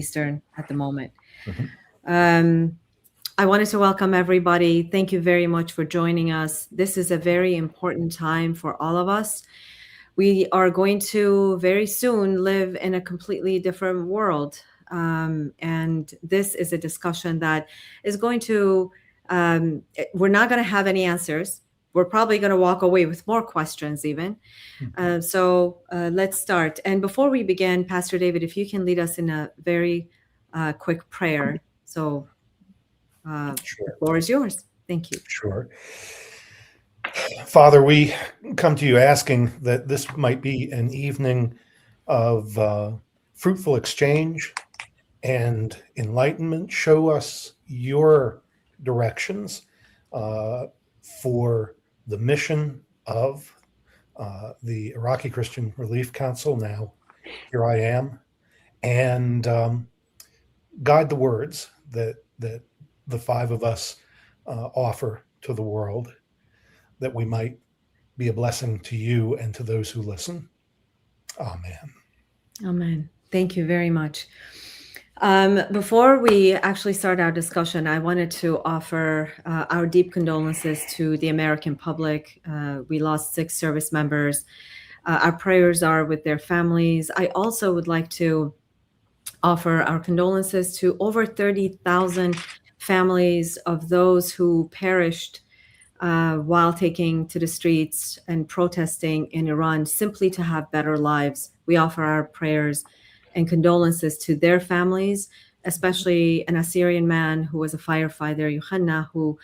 Eastern at the moment. Mhm. I wanted to welcome everybody. Thank you very much for joining us. This is a very important time for all of us. We are going to very soon live in a completely different world. And this is a discussion that is going to, we're not going to have any answers. We're probably going to walk away with more questions, even. So let's start. And before we begin, Pastor David, if you can lead us in a very quick prayer. So the Sure, floor is yours. Thank you. sure. Father, we come to you asking that this might be an evening of fruitful exchange and enlightenment. Show us your directions uh, for the mission of the Iraqi Christian Relief Council. Now, here I am, and guide the words that the five of us offer to the world, that we might be a blessing to you and to those who listen. Amen. Amen. Thank you very much. Before we actually start our discussion, I wanted to offer our deep condolences to the American public. We lost 6 service members. Our prayers are with their families. I also would like to offer our condolences to over 30,000 families of those who perished while taking to the streets and protesting in Iran simply to have better lives. We offer our prayers and condolences to their families, especially an Assyrian man who was a firefighter, Yohanna, who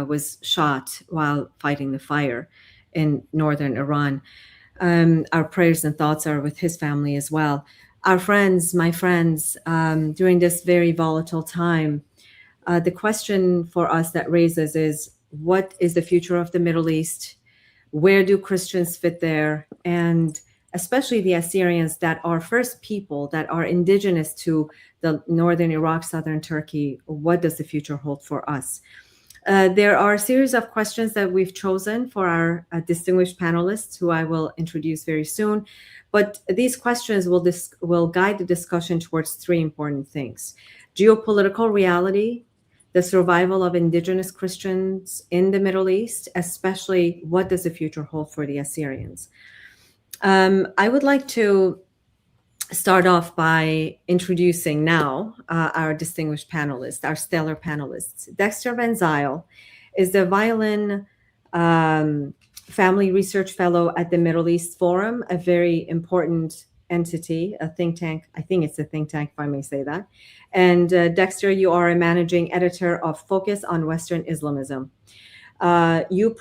was shot while fighting the fire in northern Iran. Our prayers and thoughts are with his family as well. Our friends, my friends, during this very volatile time, the question for us that raises is, what is the future of the Middle East? Where do Christians fit there? And especially the Assyrians that are first people that are indigenous to the northern Iraq, southern Turkey, what does the future hold for us? There are a series of questions that we've chosen for our distinguished panelists, who I will introduce very soon. But these questions will guide the discussion towards 3 important things: geopolitical reality, the survival of indigenous Christians in the Middle East, especially what does the future hold for the Assyrians. I would like to start off by introducing now our distinguished panelists, our stellar panelists. Dexter Van Zyl is the violin family research fellow at the Middle East Forum, a very important entity, a think tank. I think it's a think tank, if I may say that. And Dexter, you are a managing editor of Focus on Western Islamism. You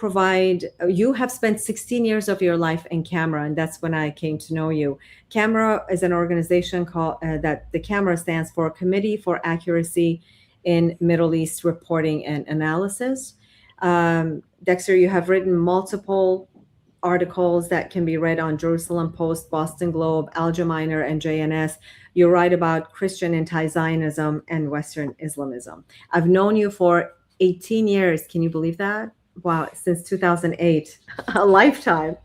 have spent 16 years of your life in CAMRA, and that's when I came to know you. CAMRA is an organization called that the CAMRA stands for Committee for Accuracy in Middle East Reporting and Analysis. Dexter, you have written multiple articles that can be read on Jerusalem Post, Boston Globe, Al Jaminer, and JNS. You write about Christian anti-Zionism and Western Islamism. I've known you for 18 years. Can you believe that? Wow, since 2008, a lifetime.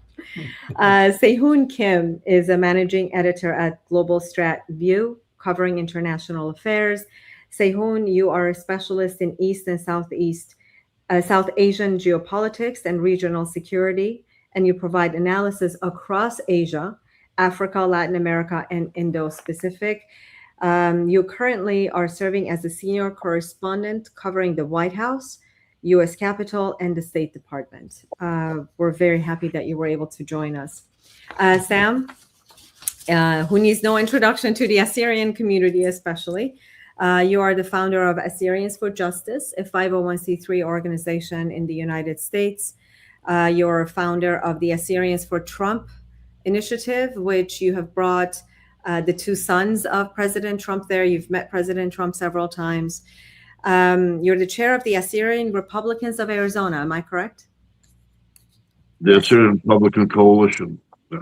Sehun Kim is a managing editor at Global Strat View, covering international affairs. Sehun, you are a specialist in East and South Asian geopolitics and regional security, and you provide analysis across Asia, Africa, Latin America, and Indo-Pacific. You currently are serving as a senior correspondent covering the White House, U.S. Capitol, and the State Department. We're very happy that you were able to join us. Sam, who needs no introduction to the Assyrian community especially, you are the founder of Assyrians for Justice, a 501c3 organization in the United States. You're a founder of the Assyrians for Trump initiative, which you have brought the 2 sons of President Trump there. You've met President Trump several times. You're the chair of the Assyrian Republicans of Arizona. Am I correct? The Assyrian Republican Coalition. Yeah.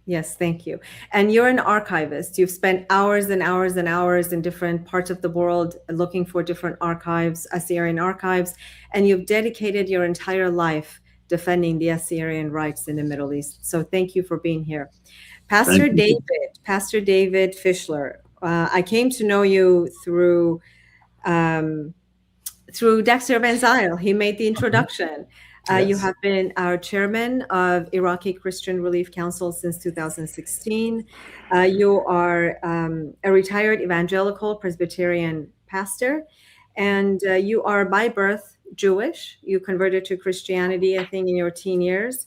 Yes, thank you. And you're an archivist. You've spent hours and hours and hours in different parts of the world looking for different archives, Assyrian archives, and you've dedicated your entire life defending the Assyrian rights in the Middle East. So thank you for being here. Pastor Thank you. Pastor David Fischler. I came to know you um, through Dexter Benzail. He made the introduction. You Yes. have been our chairman of Iraqi Christian Relief Council since 2016. You are a retired evangelical Presbyterian pastor, and you are by birth Jewish. You converted to Christianity, I think, in your teen years,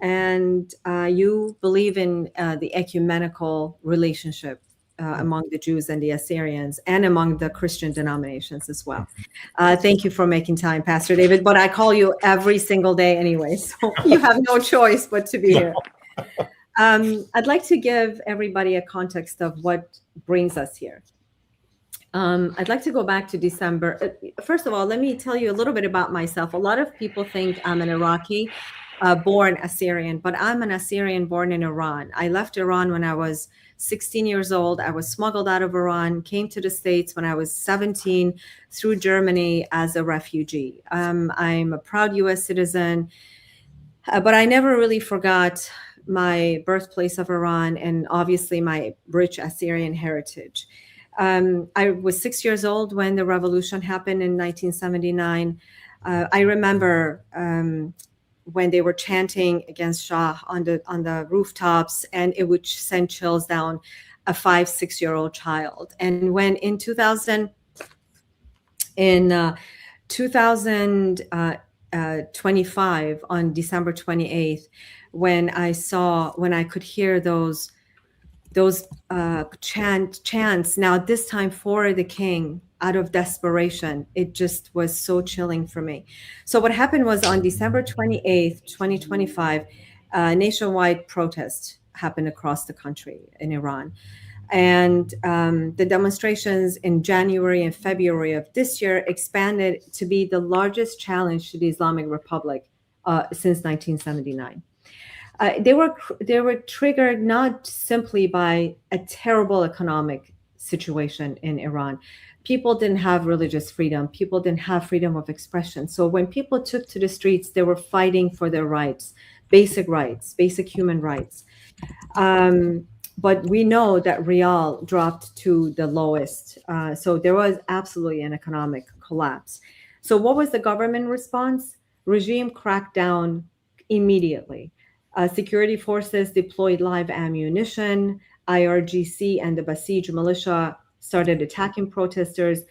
and you believe in the ecumenical relationship among the Jews and the Assyrians, and among the Christian denominations as well. Thank you for making time, Pastor David, but I call you every single day anyway, so you have no choice but to be here. I'd like to give everybody a context of what brings us here. I'd like to go back to December. First of all, let me tell you a little bit about myself. A lot of people think I'm an Iraqi born Assyrian, but I'm an Assyrian born in Iran. I left Iran when I was 16 years old. I was smuggled out of Iran, came to the States when I was 17 through Germany as a refugee. I'm a proud US citizen, but I never really forgot my birthplace of Iran and obviously my rich Assyrian heritage. I was 6 years old when the revolution happened in 1979. I remember when they were chanting against Shah on the rooftops, and it would send chills down a 5-6-year-old child. And when in 2025 on December 28th, when I could hear those chants, now this time for the king, out of desperation, it just was so chilling for me. So what happened was on December 28th, 2025, nationwide protest happened across the country in Iran. And the demonstrations in January and February of this year expanded to be the largest challenge to the Islamic Republic since 1979. They were triggered not simply by a terrible economic situation in Iran. People didn't have religious freedom. People didn't have freedom of expression. So when people took to the streets, they were fighting for their rights, basic human rights. But we know that Rial dropped to the lowest. So there was absolutely an economic collapse. So what was the government response? Regime cracked down immediately. Security forces deployed live ammunition. IRGC and the Basij militia started attacking protesters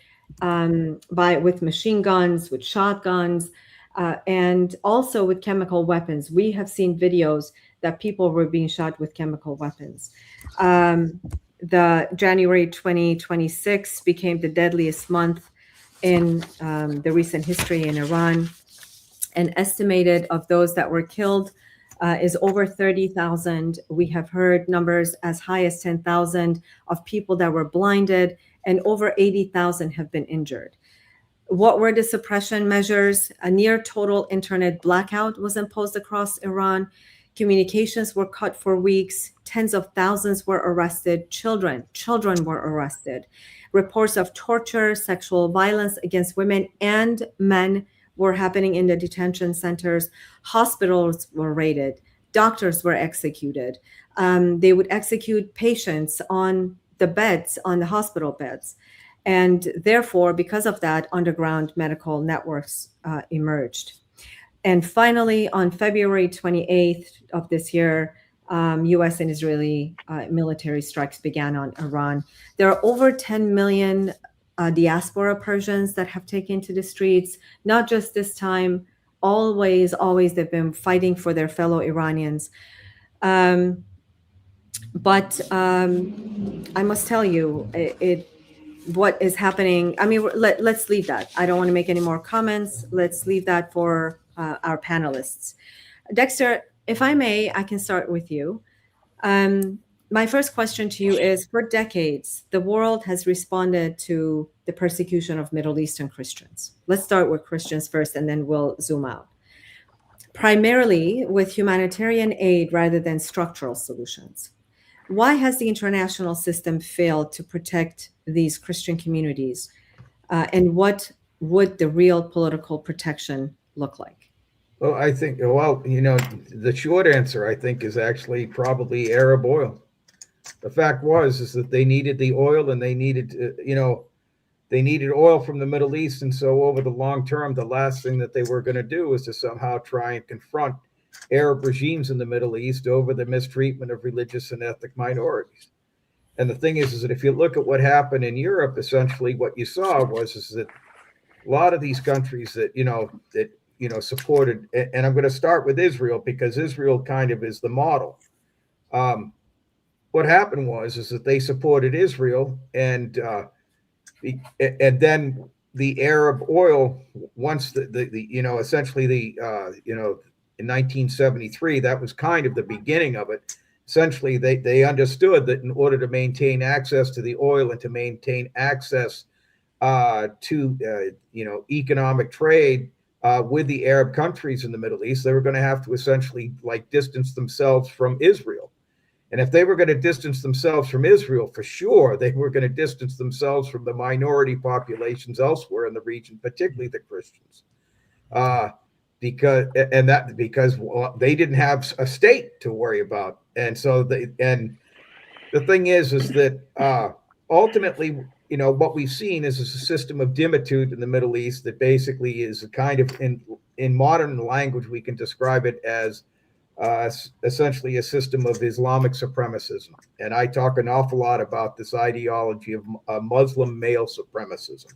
with machine guns, with shotguns, and also with chemical weapons. We have seen videos that people were being shot with chemical weapons. The January 2026 became the deadliest month in the recent history in Iran. An estimated of those that were killed is over 30,000. We have heard numbers as high as 10,000 of people that were blinded, and over 80,000 have been injured. What were the suppression measures? A near total internet blackout was imposed across Iran. Communications were cut for weeks. Tens of thousands were arrested. Children were arrested. Reports of torture, sexual violence against women and men were happening in the detention centers. Hospitals were raided. Doctors were executed. They would execute patients on the hospital beds. And therefore, because of that, underground medical networks emerged. And finally, on February 28th of this year, US and Israeli military strikes began on Iran. There are over 10 million diaspora Persians that have taken to the streets, not just this time, always they've been fighting for their fellow Iranians. But I must tell you, what is happening, I mean, let's leave that. I don't want to make any more comments. Let's leave that for our panelists. Dexter, if I may, I can start with you. My first question to you is, for decades, the world has responded to the persecution of Middle Eastern Christians. Let's start with Christians first, and then we'll zoom out. Primarily with humanitarian aid rather than structural solutions. Why has the international system failed to protect these Christian communities? And what would the real political protection look like? Well, I think, the short answer, I think, is actually probably Arab oil. The fact is that they needed the oil, and they needed, they needed oil from the Middle East. And so over the long term, the last thing that they were going to do was to somehow try and confront Arab regimes in the Middle East over the mistreatment of religious and ethnic minorities. And the thing is that if you look at what happened in Europe, essentially what you saw is that a lot of these countries that, supported, and I'm going to start with Israel because Israel kind of is the model. What happened is that they supported Israel, and then the Arab oil, once essentially in 1973, that was kind of the beginning of it. Essentially, they understood that in order to maintain access to the oil and to maintain access to economic trade with the Arab countries in the Middle East, they were going to have to essentially distance themselves from Israel. And if they were going to distance themselves from Israel, for sure, they were going to distance themselves from the minority populations elsewhere in the region, particularly the Christians, because they didn't have a state to worry about. And so the thing is that ultimately, what we've seen is a system of dimitude in the Middle East that basically is a kind of, in modern language, we can describe it as essentially a system of Islamic supremacism. And I talk an awful lot about this ideology of Muslim male supremacism,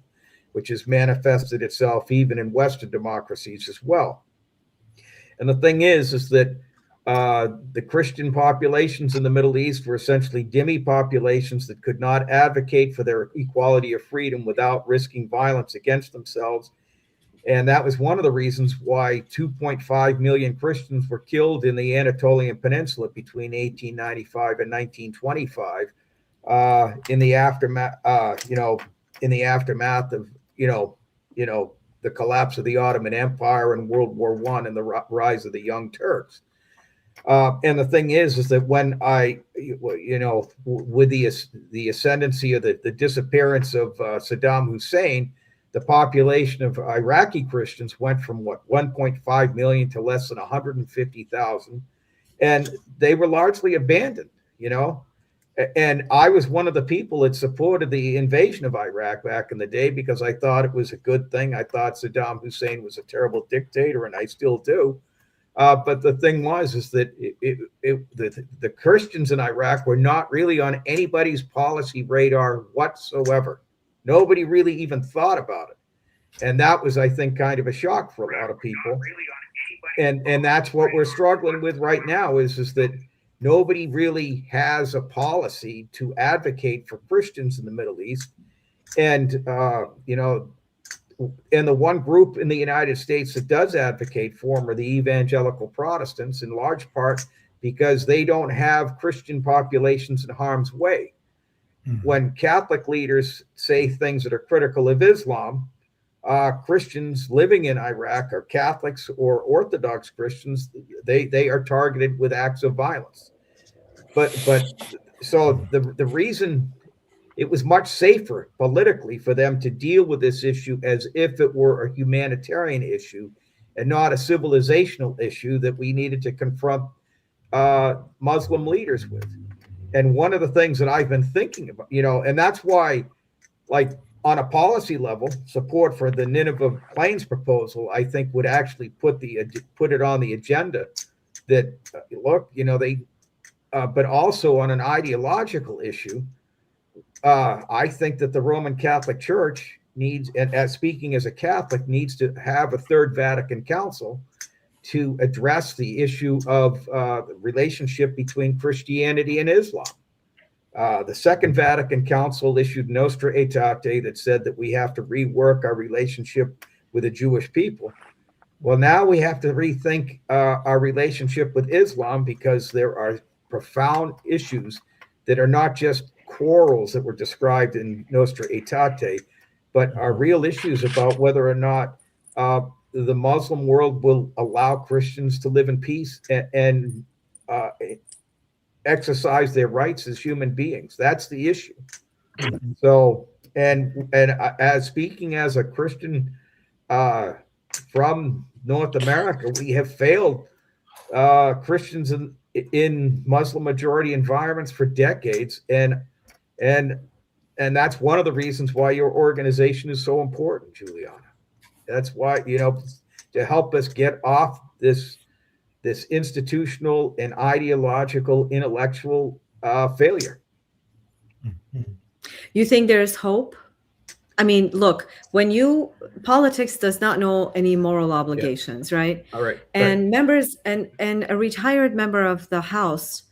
which has manifested itself even in Western democracies as well. And the thing is that the Christian populations in the Middle East were essentially dhimmi populations that could not advocate for their equality of freedom without risking violence against themselves. And that was one of the reasons why 2.5 million Christians were killed in the Anatolian Peninsula between 1895 and 1925, in the aftermath, in the aftermath of, the collapse of the Ottoman Empire and World War I and the rise of the Young Turks. And the thing is that when with the ascendancy of the disappearance of Saddam Hussein, the population of Iraqi Christians went from 1.5 million to less than 150,000, and they were largely abandoned, And I was one of the people that supported the invasion of Iraq back in the day because I thought it was a good thing. I thought Saddam Hussein was a terrible dictator, and I still do. But the thing is that the Christians in Iraq were not really on anybody's policy radar whatsoever. Nobody really even thought about it. And that was, I think, kind of a shock for a lot of people. And that's what we're struggling with right now is that nobody really has a policy to advocate for Christians in the Middle East. And, and the one group in the United States that does advocate for them are the evangelical Protestants, in large part because they don't have Christian populations in harm's way. When Catholic leaders say things that are critical of Islam, Christians living in Iraq, or Catholics or Orthodox Christians, they are targeted with acts of violence. But so the reason it was much safer politically for them to deal with this issue as if it were a humanitarian issue and not a civilizational issue that we needed to confront Muslim leaders with. And one of the things that I've been thinking about, and that's why, on a policy level, support for the Nineveh Plains proposal, I think, would actually put it on the agenda. That but also on an ideological issue, I think that the Roman Catholic Church needs, and as speaking as a Catholic, needs to have a Third Vatican Council to address the issue of the relationship between Christianity and Islam. The Second Vatican Council issued Nostra Aetate that said that we have to rework our relationship with the Jewish people. Well, now we have to rethink our relationship with Islam because there are profound issues that are not just quarrels that were described in Nostra Aetate, but are real issues about whether or not the Muslim world will allow Christians to live in peace and exercise their rights as human beings. That's the issue. So, and as speaking as a Christian from North America, we have failed Christians in Muslim majority environments for decades, and that's one of the reasons why your organization is so important, Juliana. That's why, to help us get off this institutional and ideological intellectual failure. You think there's hope? I mean, look, politics does not know any moral obligations, right? All right. And members and a retired member of the House,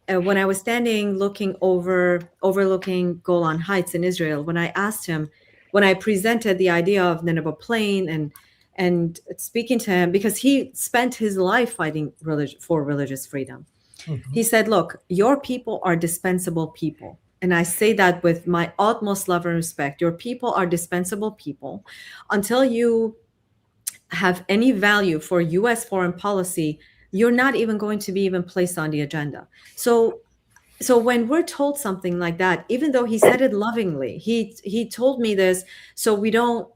when I was standing overlooking Golan Heights in Israel, when I presented the idea of Nineveh Plain and speaking to him, because he spent his life fighting for religious freedom. Mhm. He said, look, your people are dispensable people. And I say that with my utmost love and respect. Your people are dispensable people. Until you have any value for U.S. foreign policy, you're not even going to be even placed on the agenda. So when we're told something like that, even though he said it lovingly, he told me this so we don't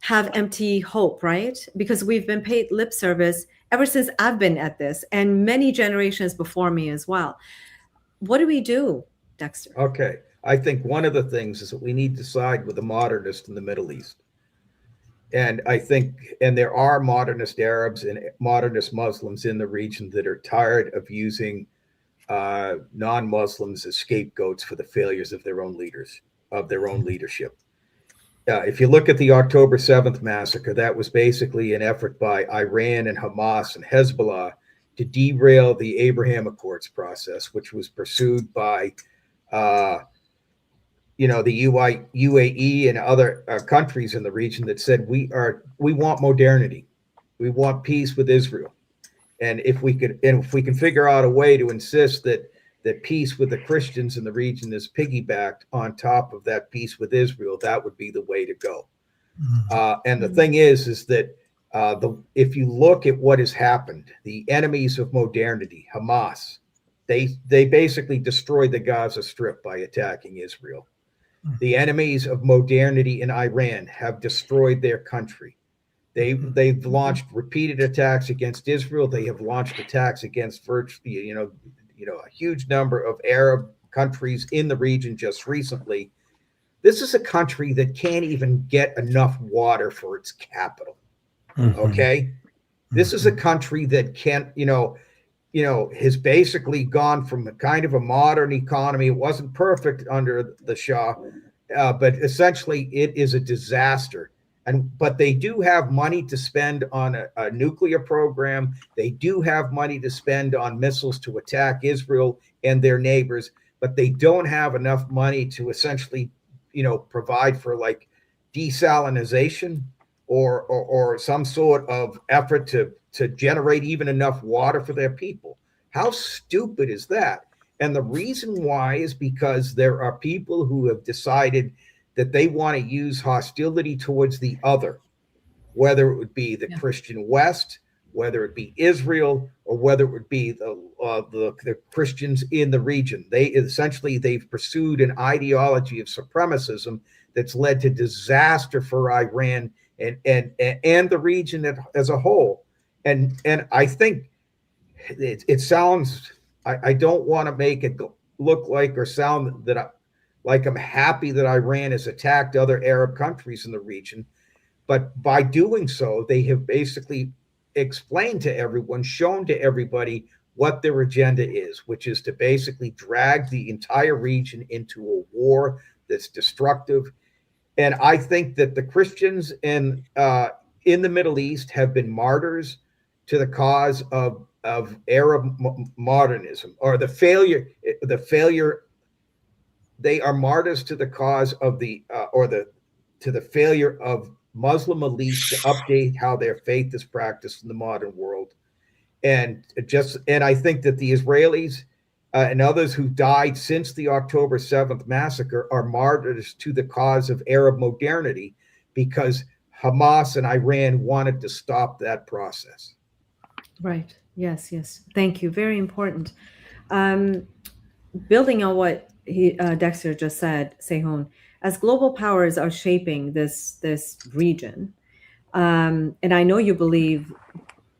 have empty hope, right? Because we've been paid lip service ever since I've been at this, and many generations before me as well. What do we do, Dexter? Okay. I think one of the things is that we need to side with the modernists in the Middle East. And I think, and there are modernist Arabs and modernist Muslims in the region that are tired of using non-Muslims as scapegoats for the failures of their own leaders, of their own leadership. If you look at the October 7th massacre, that was basically an effort by Iran and Hamas and Hezbollah to derail the Abraham Accords process, which was pursued by, the UAE and other countries in the region that said we want modernity, we want peace with Israel, and if we can figure out a way to insist that peace with the Christians in the region is piggybacked on top of that peace with Israel, that would be the way to go. And the thing is that if you look at what has happened, the enemies of modernity, Hamas, they basically destroyed the Gaza Strip by attacking Israel. The enemies of modernity in Iran have destroyed their country. They've launched repeated attacks against Israel. They have launched attacks against virtually, a huge number of Arab countries in the region just recently. This is a country that can't even get enough water for its capital. Okay. This is a country that can't, has basically gone from a kind of a modern economy. It wasn't perfect under the Shah, but essentially it is a disaster. But they do have money to spend on a nuclear program. They do have money to spend on missiles to attack Israel and their neighbors, but they don't have enough money to essentially, provide for like desalinization or some sort of effort to generate even enough water for their people. How stupid is that? And the reason why is because there are people who have decided that they want to use hostility towards the other, whether it would be the Christian West, whether it be Israel, or whether it would be the Christians in the region. They've pursued an ideology of supremacism that's led to disaster for Iran and the region as a whole. And I think it sounds, I don't want to make it look like or sound that like I'm happy that Iran has attacked other Arab countries in the region. But by doing so, they have basically explained to everyone, shown to everybody what their agenda is, which is to basically drag the entire region into a war that's destructive. And I think that the Christians in the Middle East have been martyrs to the cause of Arab modernism, or the failure. They are martyrs to the cause of the failure of Muslim elites to update how their faith is practiced in the modern world. And I think that the Israelis and others who died since the October 7th massacre are martyrs to the cause of Arab modernity, because Hamas and Iran wanted to stop that process. Right. Yes. Thank you. Very important. Building on what Dexter just said, Sehon, as global powers are shaping this region, and I know you believe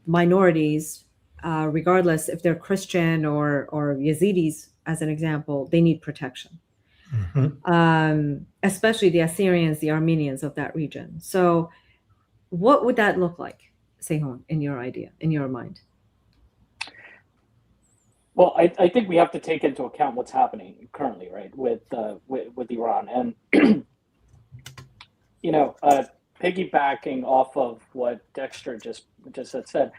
minorities regardless if they're Christian or Yazidis, as an example, they need protection. Especially the Assyrians, the Armenians of that region. So what would that look like, Sehon, in your mind? Well, I think we have to take into account what's happening currently, right, with Iran, and piggybacking off of what Dexter just had said,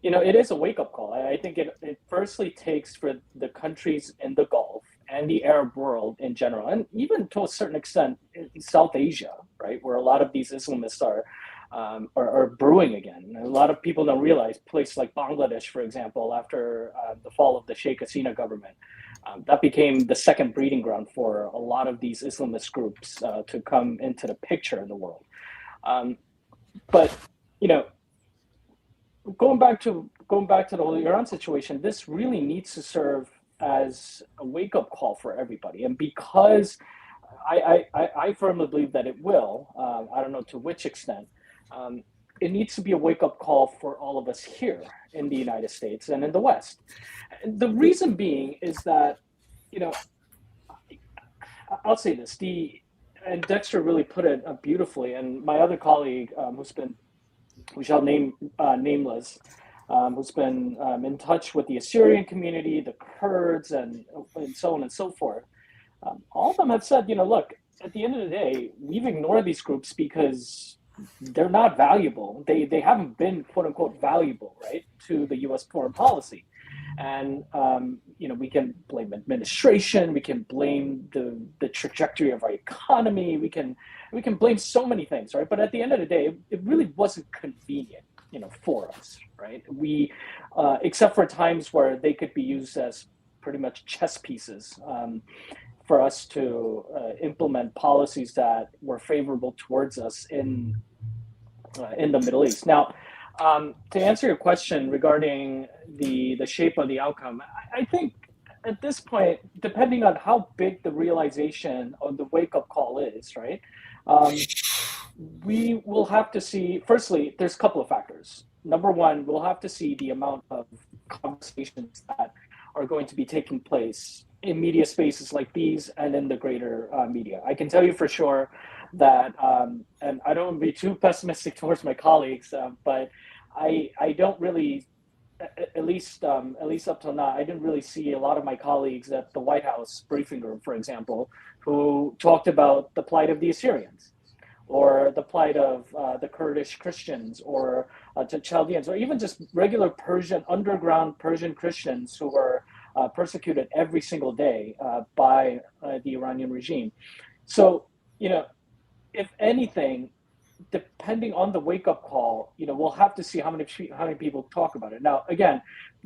it is a wake up call. I think it firstly takes for the countries in the Gulf and the Arab world in general, and even to a certain extent in South Asia, right, where a lot of these Islamists are brewing again. A lot of people don't realize places like Bangladesh, for example, after the fall of the Sheikh Hasina government, that became the second breeding ground for a lot of these Islamist groups to come into the picture in the world. But going back to the whole Iran situation, this really needs to serve as a wake-up call for everybody, and because I firmly believe that it will. I don't know to which extent. It needs to be a wake-up call for all of us here in the United States and in the West. The reason being is that, I'll say this, and Dexter really put it beautifully, and my other colleague, who shall name nameless, who's been in touch with the Assyrian community, the Kurds, and so on and so forth, all of them have said, look, at the end of the day, we've ignored these groups because they're not valuable. They haven't been, quote unquote, valuable, right, to the U.S. foreign policy. And, we can blame administration, we can blame the trajectory of our economy, we can blame so many things, right? But at the end of the day, it really wasn't convenient, for us, right? We, except for times where they could be used as pretty much chess pieces, for us to implement policies that were favorable towards us in the Middle East. Now, to answer your question regarding the shape of the outcome, I think at this point, depending on how big the realization of the wake-up call is, right, we will have to see, firstly, there's a couple of factors. Number one, we'll have to see the amount of conversations that are going to be taking place in media spaces like these and in the greater media. I can tell you for sure that, and I don't want to be too pessimistic towards my colleagues, but I don't really, at least up till now, I didn't really see a lot of my colleagues at the White House briefing room, for example, who talked about the plight of the Assyrians, or the plight of the Kurdish Christians, or the Chaldeans, or even just regular underground Persian Christians who were persecuted every single day by the Iranian regime. So, if anything, depending on the wake-up call, we'll have to see how many people talk about it. Now, again,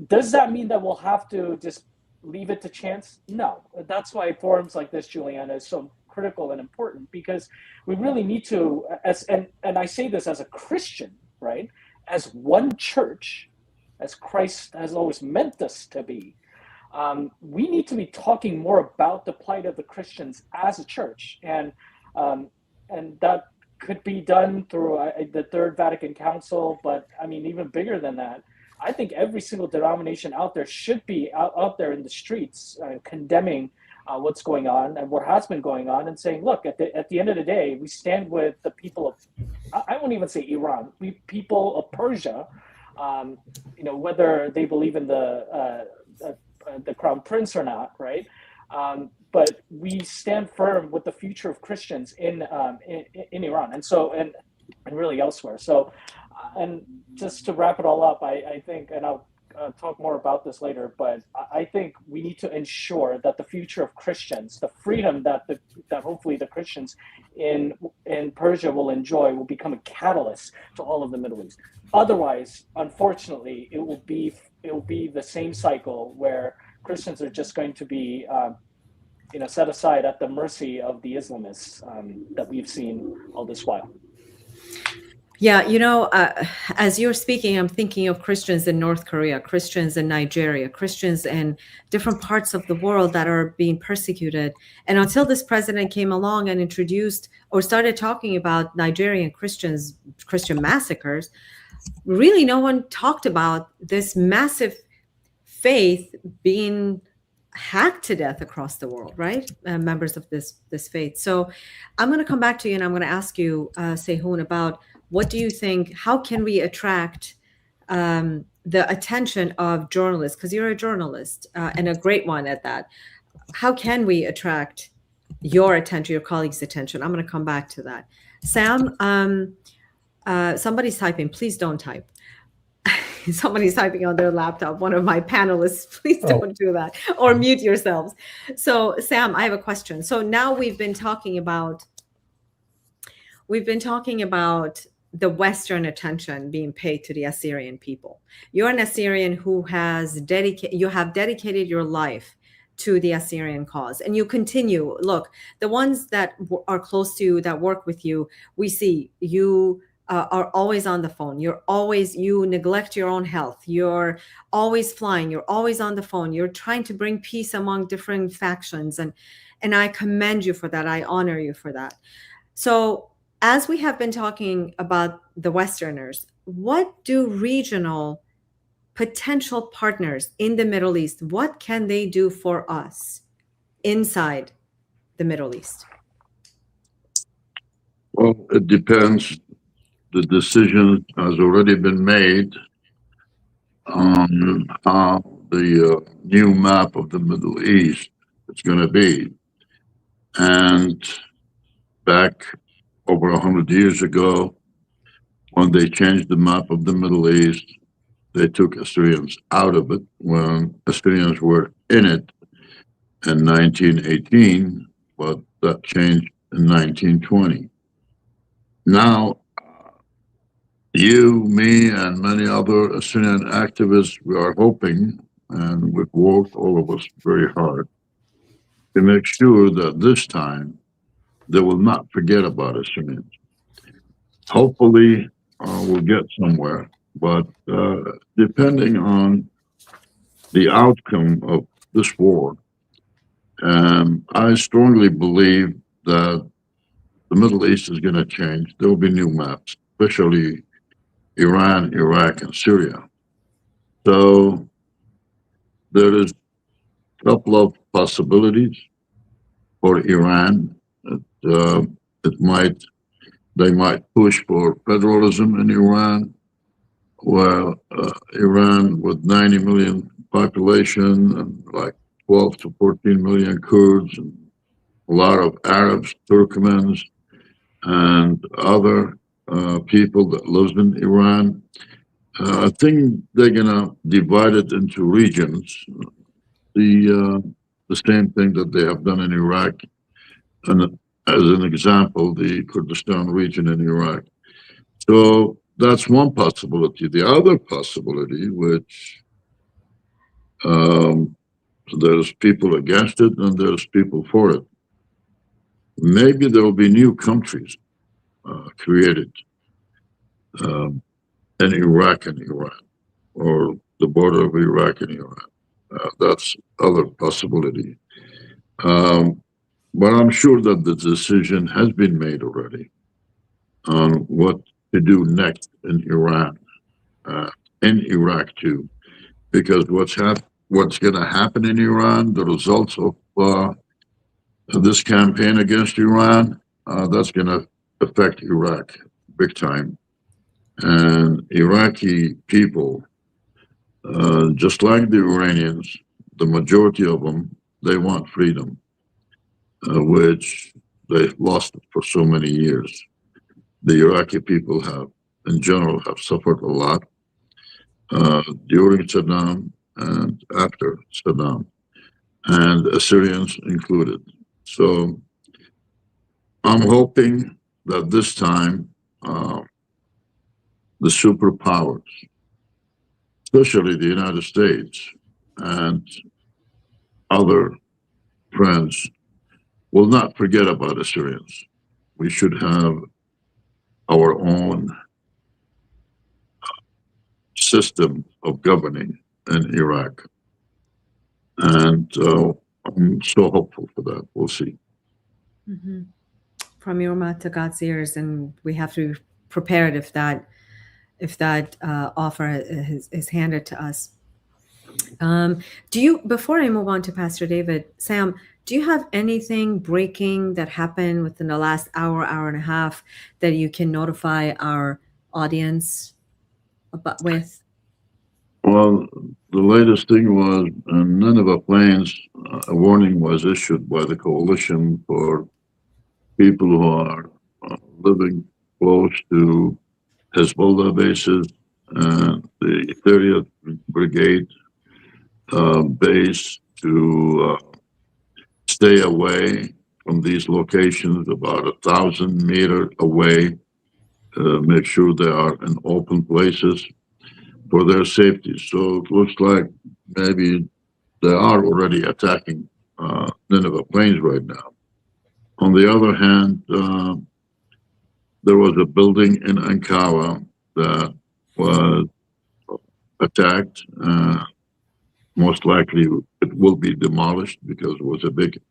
does that mean that we'll have to just leave it to chance? No. That's why forums like this, Juliana, is so critical and important, because we really need to, and I say this as a Christian, right? As one church, as Christ has always meant us to be, we need to be talking more about the plight of the Christians as a church, and that could be done through the Third Vatican Council. But I mean, even bigger than that, I think every single denomination out there should be out there in the streets condemning what's going on and what has been going on, and saying, look, at the end of the day, we stand with the people of, I won't even say Iran, people of Persia, whether they believe in the Crown Prince or not, right? But we stand firm with the future of Christians in Iran, and really elsewhere. So, and just to wrap it all up, I think, and I'll talk more about this later, but I think we need to ensure that the future of Christians, the freedom that hopefully the Christians in Persia will enjoy, will become a catalyst to all of the Middle East. Otherwise, unfortunately, it will be the same cycle where Christians are just going to be set aside at the mercy of the Islamists that we've seen all this while. Yeah, as you're speaking, I'm thinking of Christians in North Korea, Christians in Nigeria, Christians in different parts of the world that are being persecuted. And until this president came along and introduced or started talking about Nigerian Christian massacres, really no one talked about this massive faith being hacked to death across the world, right? Members of this faith. So I'm going to come back to you, and I'm going to ask you, Sehun, about what do you think? How can we attract the attention of journalists? Because you're a journalist and a great one at that. How can we attract your attention, your colleagues' attention? I'm going to come back to that. Sam, somebody's typing. Please don't type. Somebody's typing on their laptop. One of my panelists, please don't do that, or mute yourselves. So Sam, I have a question. So now we've been talking about the Western attention being paid to the Assyrian people. You're an Assyrian who has dedicated your life to the Assyrian cause, and you continue. Look, the ones that are close to you, that work with you, we see you are always on the phone. You neglect your own health. You're always flying. You're always on the phone. You're trying to bring peace among different factions. And I commend you for that. I honor you for that. So as we have been talking about the Westerners, what do regional potential partners in the Middle East, what can they do for us inside the Middle East? Well, it depends. The decision has already been made on how the new map of the Middle East is going to be. And back over 100 years ago, when they changed the map of the Middle East, they took Assyrians out of it when Assyrians were in it in 1918, but that changed in 1920. Now, you, me, and many other Assyrian activists, we are hoping, and we've worked, all of us, very hard to make sure that this time they will not forget about Assyrians. Hopefully, we'll get somewhere, but depending on the outcome of this war, I strongly believe that the Middle East is going to change. There will be new maps, especially Iran, Iraq, and Syria. So there is a couple of possibilities for Iran. They might push for federalism in Iran. Well, Iran with 90 million population and like 12 to 14 million Kurds and a lot of Arabs, Turkmens, and other people that live in Iran. I think they're gonna divide it into regions. The same thing that they have done in Iraq, and as an example, the Kurdistan region in Iraq. So that's one possibility. The other possibility, which there's people against it and there's people for it. Maybe there will be new countries created in Iraq and Iran, or the border of Iraq and Iran. That's other possibility. But I'm sure that the decision has been made already on what to do next in Iran, in Iraq too, because what's going to happen in Iran, the results of this campaign against Iran, that's going to affect Iraq big time. And Iraqi people, just like the Iranians, the majority of them, they want freedom, which they've lost for so many years. The Iraqi people in general, have suffered a lot during Saddam and after Saddam, and Assyrians included. So I'm hoping that this time the superpowers, especially the United States and other friends, will not forget about Assyrians. We should have our own system of governing in Iraq. And I'm so hopeful for that. We'll see. Mm-hmm. From your mouth to God's ears, and we have to be prepared if that offer is handed to us. Do you, before I move on to Pastor David, Sam, do you have anything breaking that happened within the last hour, hour and a half that you can notify our audience about with? Well, the latest thing was none of the planes, a warning was issued by the coalition for people who are living close to Hezbollah bases and the 30th Brigade base to stay away from these locations about 1,000 meters away. Make sure they are in open places for their safety. So it looks like maybe they are already attacking Nineveh plains right now. On the other hand, there was a building in Ankara that was attacked. Most likely it will be demolished because it was a big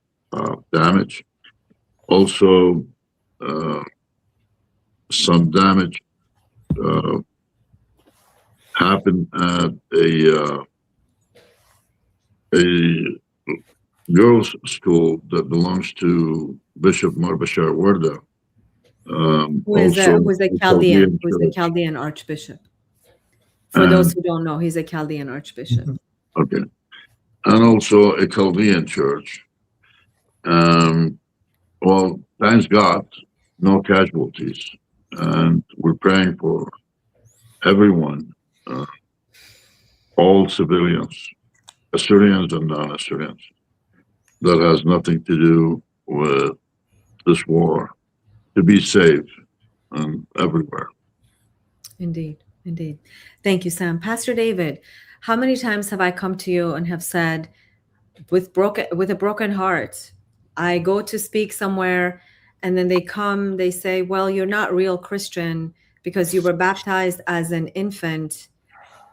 damage. Also, some damage happened at a girls' school that belongs to Bishop Marbashar Warda. Who is a Chaldean? Who's a Chaldean archbishop? For those who don't know, he's a Chaldean archbishop. Okay, and also a Chaldean church. Well, thanks God, no casualties, and we're praying for everyone, all civilians, Assyrians and non-Assyrians. That has nothing to do with this war, to be safe everywhere. Indeed, indeed. Thank you, Sam. Pastor David, how many times have I come to you and have said, with a broken heart, I go to speak somewhere, and then they say, well, you're not real Christian because you were baptized as an infant.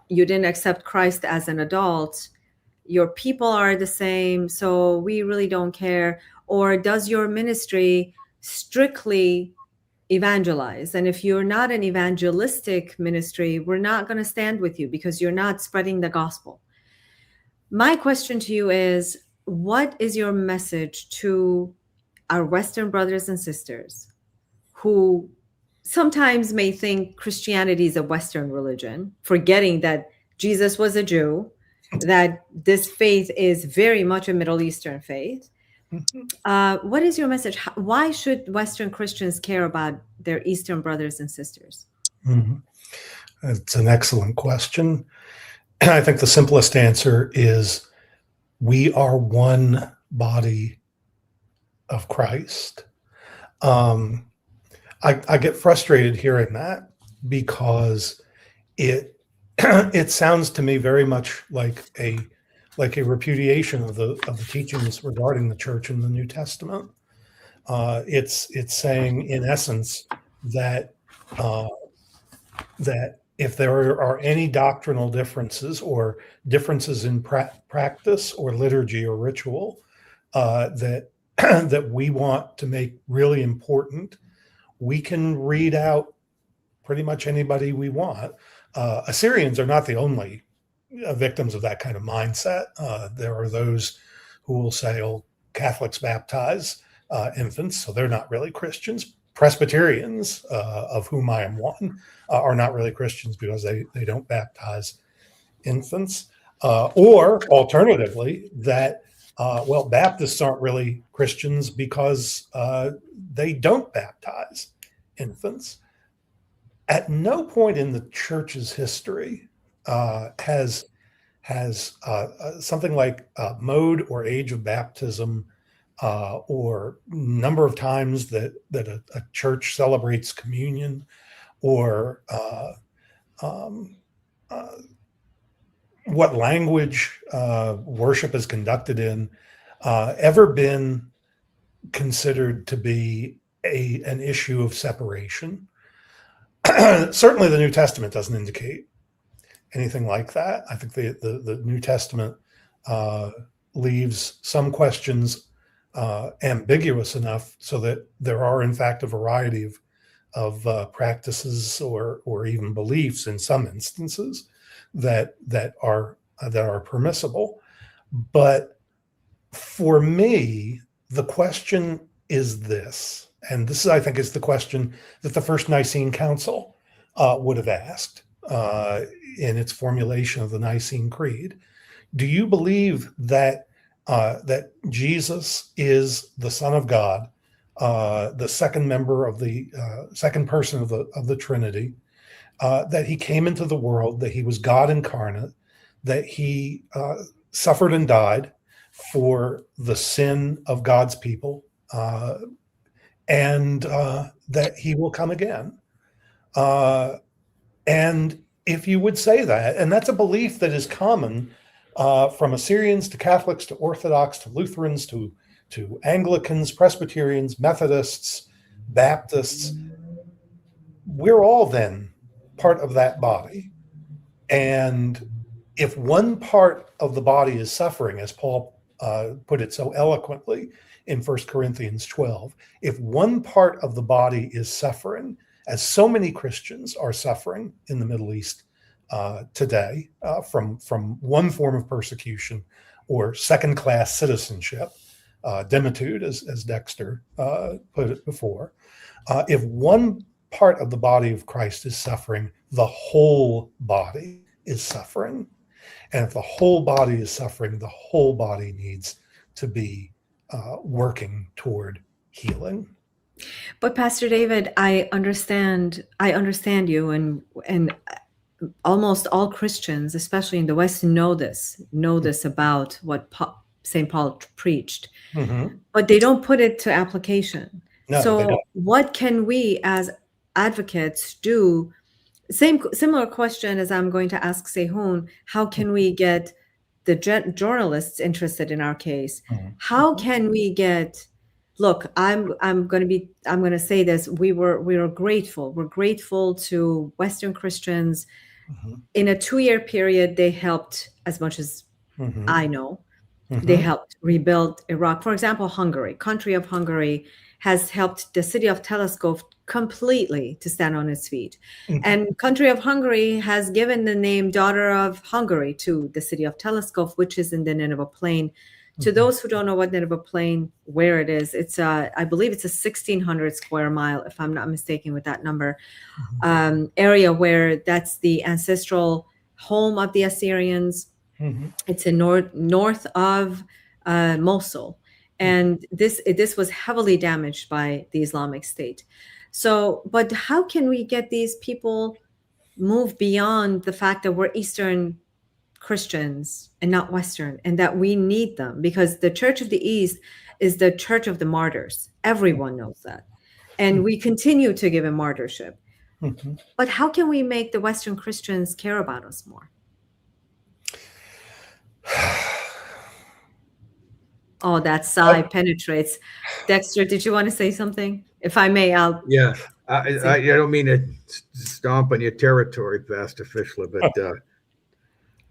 You didn't accept Christ as an adult. Your people are the same, so we really don't care. Or does your ministry strictly evangelize? And if you're not an evangelistic ministry, we're not going to stand with you because you're not spreading the gospel. My question to you is, what is your message to our Western brothers and sisters who sometimes may think Christianity is a Western religion, forgetting that Jesus was a Jew, that this faith is very much a Middle Eastern faith? What is your message? Why should Western Christians care about their Eastern brothers and sisters? It's an excellent question. I think the simplest answer is we are one body of Christ. I get frustrated hearing that because it sounds to me very much like a repudiation of the teachings regarding the church in the New Testament. It's saying, in essence, that if there are any doctrinal differences or differences in practice or liturgy or ritual that we want to make really important, we can read out pretty much anybody we want. Assyrians are not the only victims of that kind of mindset. There are those who will say, oh, Catholics baptize infants, so they're not really Christians. Presbyterians, of whom I am one, are not really Christians because they don't baptize infants. Or alternatively, that, well, Baptists aren't really Christians because they don't baptize infants. At no point in the church's history has something like mode or age of baptism or number of times that a church celebrates communion or what language worship is conducted in ever been considered to be an issue of separation. Certainly the New Testament doesn't indicate anything like that. I think the New Testament leaves some questions ambiguous enough so that there are, in fact, a variety of practices or even beliefs in some instances that are that are permissible. But for me, the question is this, and this, I think, is the question that the First Nicene Council would have asked in its formulation of the Nicene Creed. Do you believe that that Jesus is the Son of God, the second member of the second person of the Trinity, that he came into the world, that he was God incarnate, that he suffered and died for the sin of God's people, and that he will come again? And if you would say that, and that's a belief that is common from Assyrians to Catholics to Orthodox to Lutherans to Anglicans, Presbyterians, Methodists, Baptists, we're all then part of that body. And if one part of the body is suffering, as Paul put it so eloquently in 1 Corinthians 12, if one part of the body is suffering, as so many Christians are suffering in the Middle East today from one form of persecution or second-class citizenship, demitude, as Dexter put it before, if one part of the body of Christ is suffering, the whole body is suffering. And if the whole body is suffering, the whole body needs to be working toward healing. But Pastor David, I understand you, and almost all Christians, especially in the West, know this about what St. Paul preached, but they don't put it to application. No, so they don't. What can we as advocates do? Similar question as I'm going to ask Sehun. How can we get the journalists interested in our case? How can we get? Look, I'm going to say this. We were grateful. We're grateful to Western Christians. In a 2-year period, they helped, as much as I know, they helped rebuild Iraq. For example, Hungary, country of Hungary, has helped the city of Teleszkov completely to stand on its feet. And country of Hungary has given the name Daughter of Hungary to the city of Teleszkov, which is in the Nineveh Plain. To those who don't know what Nineveh Plain, where it is, it's I believe it's a 1,600 square mile, if I'm not mistaken with that number, area where that's the ancestral home of the Assyrians. It's in north of Mosul. And this was heavily damaged by the Islamic State. So, but how can we get these people move beyond the fact that we're Eastern Christians and not Western, and that we need them? Because the Church of the East is the Church of the Martyrs. Everyone knows that. And we continue to give a martyrship. But how can we make the Western Christians care about us more? Oh, that sigh penetrates. Dexter, did you want to say something? If I may, I'll. Yeah, I don't mean to stomp on your territory, Pastor Fischler, but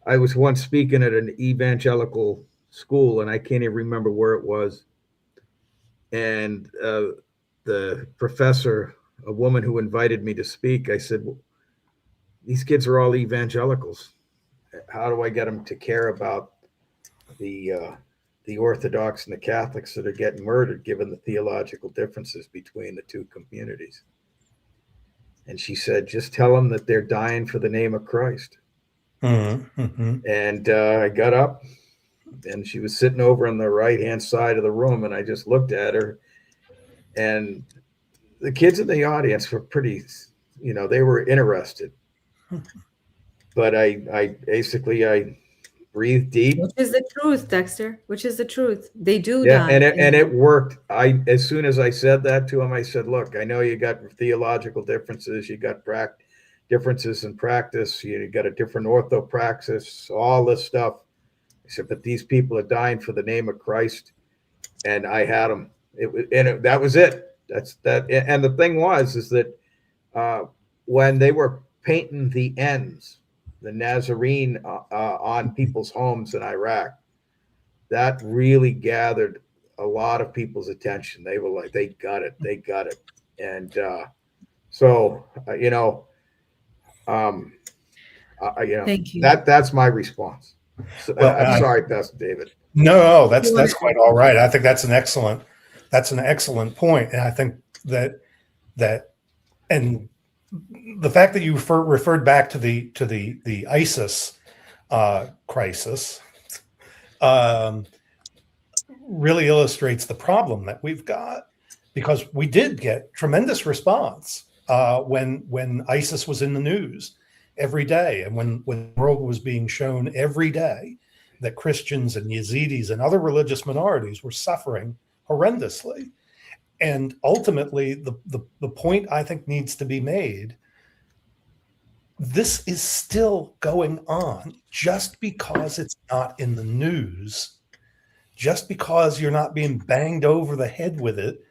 I was once speaking at an evangelical school, and I can't even remember where it was. And the professor, a woman who invited me to speak, I said, well, these kids are all evangelicals. How do I get them to care about the Orthodox and the Catholics that are getting murdered, given the theological differences between the two communities? And she said, just tell them that they're dying for the name of Christ. And I got up, and she was sitting over on the right-hand side of the room, and I just looked at her, and the kids in the audience were pretty, they were interested. But I basically breathed deep. Which is the truth, Dexter. Which is the truth. They do die. die. And it worked. As soon as I said that to him, I said, look, I know you got theological differences. You got differences in practice. You got a different orthopraxis, all this stuff. I said, but these people are dying for the name of Christ. And I had them. That was it. That's that. And the thing is that when they were painting the ends, the Nazarene on people's homes in Iraq, that really gathered a lot of people's attention. They were like, they got it. And Thank you. That's my response. So, Well, I'm sorry, Pastor David. No, that's quite all right. I think that's an excellent point, and I think that and the fact that you referred back to the ISIS crisis um, really illustrates the problem that we've got, because we did get tremendous response when ISIS was in the news every day, and when the world was being shown every day that Christians and Yazidis and other religious minorities were suffering horrendously. And ultimately, the point I think needs to be made: this is still going on. Just because it's not in the news, just because you're not being banged over the head with it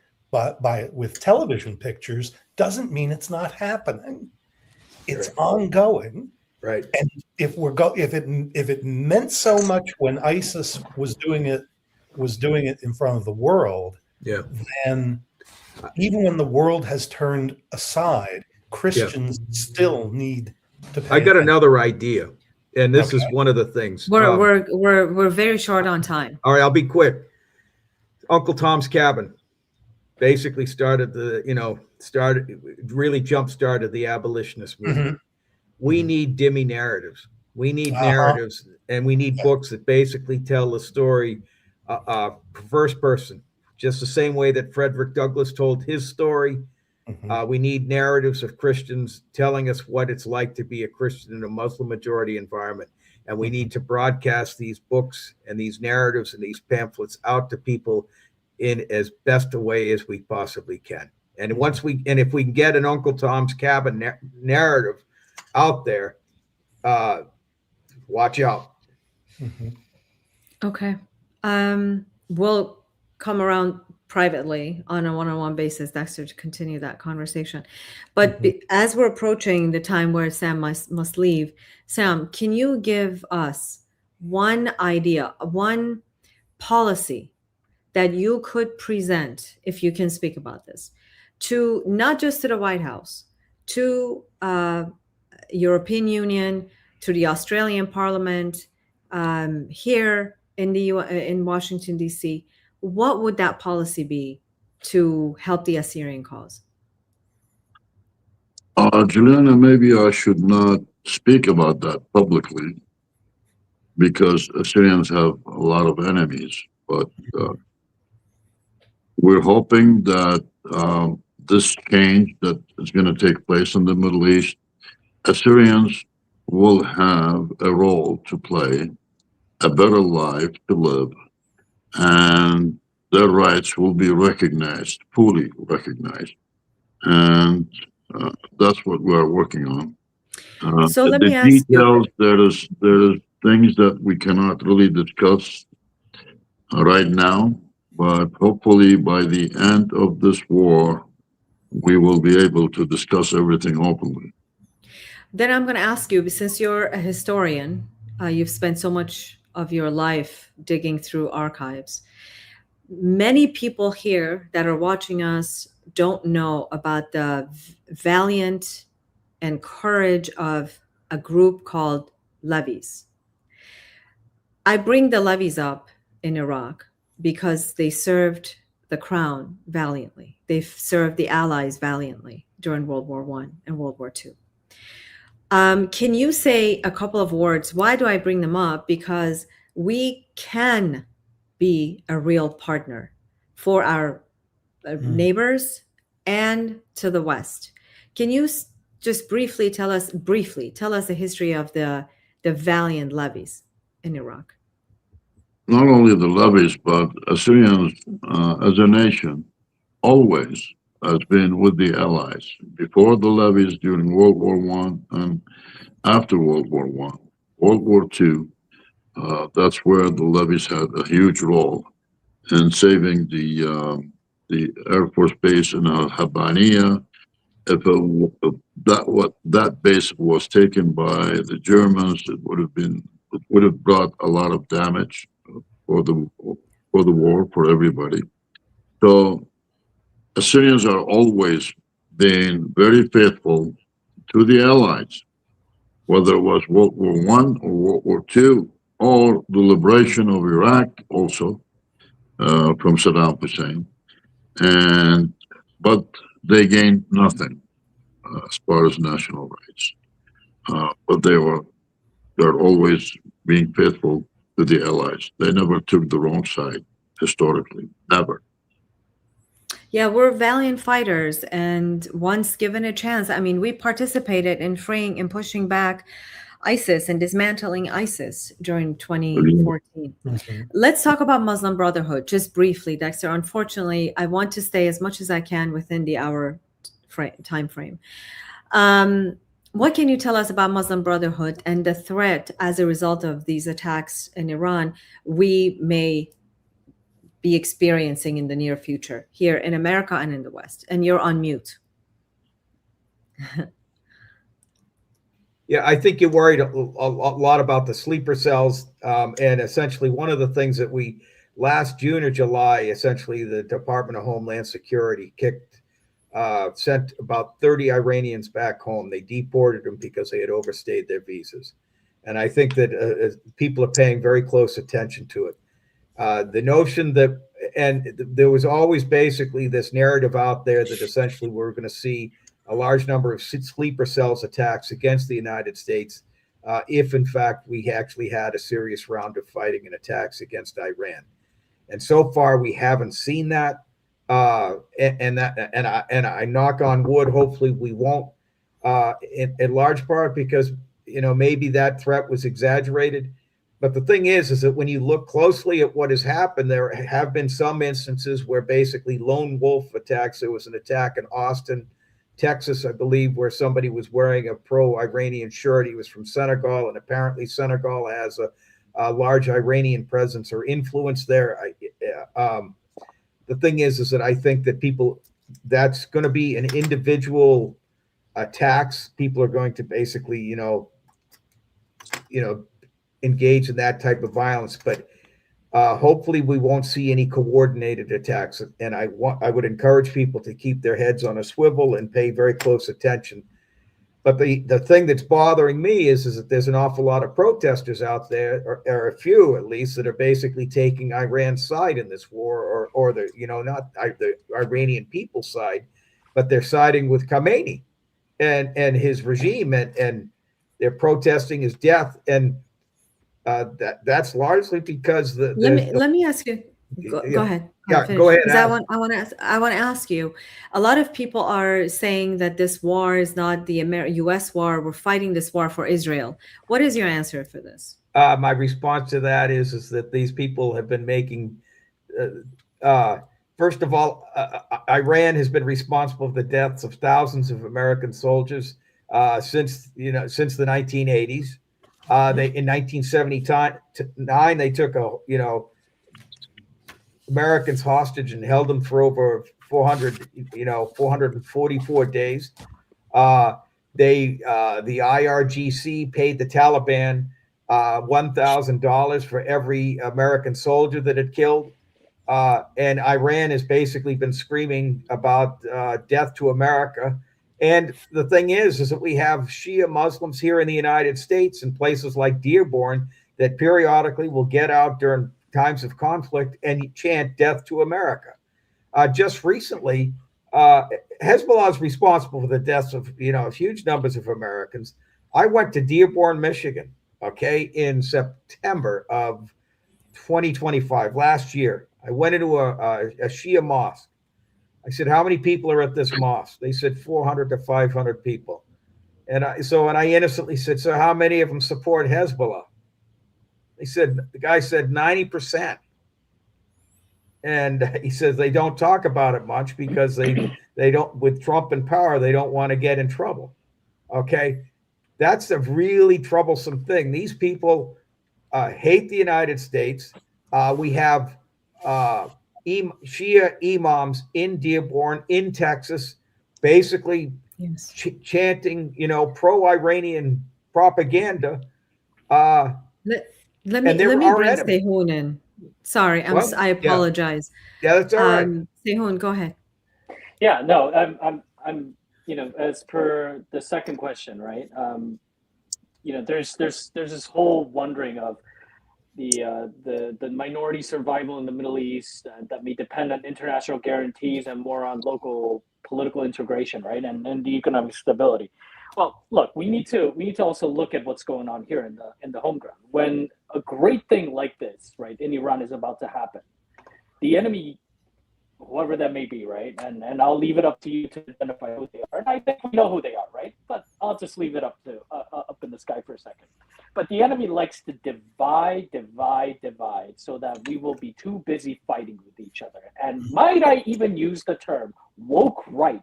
with television pictures, doesn't mean it's not happening. It's ongoing. Right. And if it meant so much when ISIS was doing it in front of the world, Yeah. then even when the world has turned aside, Christians still need to pay I got attention. another idea, and this is one of the things. We're very short on time. All right, I'll be quick. Uncle Tom's Cabin basically really jump-started the abolitionist movement. We need dimmy narratives. We need narratives, and we need books that basically tell the story first person, just the same way that Frederick Douglass told his story. We need narratives of Christians telling us what it's like to be a Christian in a Muslim majority environment. And we need to broadcast these books and these narratives and these pamphlets out to people in as best a way as we possibly can. And if we can get an Uncle Tom's Cabin narrative out there, watch out. Okay. We'll come around privately on a one-on-one basis, Dexter, to continue that conversation. But as we're approaching the time where Sam must leave, Sam, can you give us one idea, one policy that you could present, if you can speak about this, to not just to the White House, to European Union, to the Australian Parliament, here in Washington, D.C., what would that policy be to help the Assyrian cause? Juliana, maybe I should not speak about that publicly, because Assyrians have a lot of enemies. But we're hoping that this change that is going to take place in the Middle East, Assyrians will have a role to play, a better life to live, and their rights will be recognized, fully recognized. And that's what we're working on. So let me ask you. There is things that we cannot really discuss right now, but hopefully by the end of this war, we will be able to discuss everything openly. Then I'm going to ask you, since you're a historian, you've spent so much of your life digging through archives. Many people here that are watching us don't know about the valiant and courage of a group called levies. I bring the levies up in Iraq because they served the crown valiantly. They served the Allies valiantly during World War I and World War II. Can you say a couple of words? Why do I bring them up? Because we can be a real partner for our neighbors and to the West. Can you just briefly tell us the history of the valiant levies in Iraq? Not only the levies, but Assyrians as a nation always has been with the Allies, before the levies, during World War I, and after World War I. World War II, that's where the levies had a huge role in saving the Air Force base in Al-Habaniya. If that base was taken by the Germans, it would have brought a lot of damage for the war, for everybody. So Assyrians are always been very faithful to the Allies, whether it was World War I or World War II. or the liberation of Iraq also from Saddam Hussein, but they gained nothing as far as national rights. But they're always being faithful to the Allies. They never took the wrong side historically, never. Yeah, we're valiant fighters, and once given a chance, I mean, we participated in freeing and pushing back ISIS and dismantling ISIS during 2014. Mhm. Let's talk about Muslim Brotherhood just briefly, Dexter. Unfortunately, I want to stay as much as I can within the hour time frame. What can you tell us about Muslim Brotherhood and the threat as a result of these attacks in Iran we may be experiencing in the near future here in America and in the West? And you're on mute. Yeah, I think you're worried a lot about the sleeper cells. And essentially, one of the things that we last June or July, essentially, the Department of Homeland Security sent about 30 Iranians back home. They deported them because they had overstayed their visas. And I think that people are paying very close attention to it. The notion that, and there was always basically this narrative out there that essentially we're going to see a large number of sleeper cells attacks against the United States if, in fact, we actually had a serious round of fighting and attacks against Iran. And so far, we haven't seen that. And I knock on wood. Hopefully, we won't. In large part because maybe that threat was exaggerated. But the thing is that when you look closely at what has happened, there have been some instances where basically lone wolf attacks. There was an attack in Austin, Texas, I believe, where somebody was wearing a pro-Iranian shirt. He was from Senegal, and apparently Senegal has a large Iranian presence or influence there. The thing is that I think that that's going to be an individual attacks. People are going to basically, engage in that type of violence, but hopefully we won't see any coordinated attacks. And I would encourage people to keep their heads on a swivel and pay very close attention. But the thing that's bothering me is that there's an awful lot of protesters out there, or a few at least, that are basically taking Iran's side in this war, or the not the Iranian people's side, but they're siding with Khamenei and his regime, and they're protesting his death. And that's largely because let me ask you. Go ahead. Yeah, go ahead. I want to ask you. A lot of people are saying that this war is not the U.S. war. We're fighting this war for Israel. What is your answer for this? My response to that is that these people have been making. First of all, Iran has been responsible for the deaths of thousands of American soldiers since the 1980s. In 1979 they took Americans hostage and held them for over 444 days. The IRGC paid the Taliban $1,000 for every American soldier that it killed. And Iran has basically been screaming about death to America. And the thing is that we have Shia Muslims here in the United States in places like Dearborn that periodically will get out during times of conflict and chant death to America. Just recently, Hezbollah is responsible for the deaths of huge numbers of Americans. I went to Dearborn, Michigan, in September of 2025, last year. I went into a Shia mosque. I said, how many people are at this mosque? They said 400 to 500 people. And I innocently said, so how many of them support Hezbollah? The guy said 90%. And he says they don't talk about it much because they don't, with Trump in power, they don't want to get in trouble. Okay. That's a really troublesome thing. These people hate the United States. We have Shia imams in Dearborn, in Texas, basically chanting, pro-Iranian propaganda. Let me bring Sehun in. Sorry, I apologize. Yeah, that's all right. Sehun, go ahead. Yeah, no, I'm as per the second question, right? There's this whole wondering of the minority survival in the Middle East that may depend on international guarantees and more on local political integration, right, and the economic stability. Well, look, we need to also look at what's going on here in the home ground. When a great thing like this, right, in Iran is about to happen, the enemy, whoever that may be, right? And I'll leave it up to you to identify who they are. And I think we know who they are, right? But I'll just leave it up to up in the sky for a second. But the enemy likes to divide, so that we will be too busy fighting with each other. And might I even use the term woke right?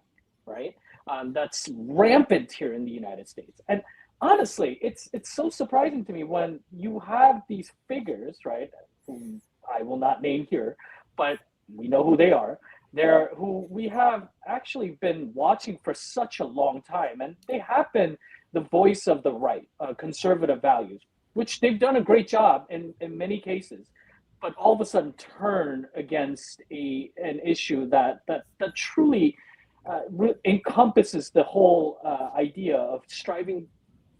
That's rampant here in the United States. And honestly, it's so surprising to me when you have these figures, right? Whom I will not name here, but we know who they are. They're who we have actually been watching for such a long time, and they have been the voice of the right, conservative values, which they've done a great job in many cases, but all of a sudden turn against an issue that truly encompasses the whole idea of striving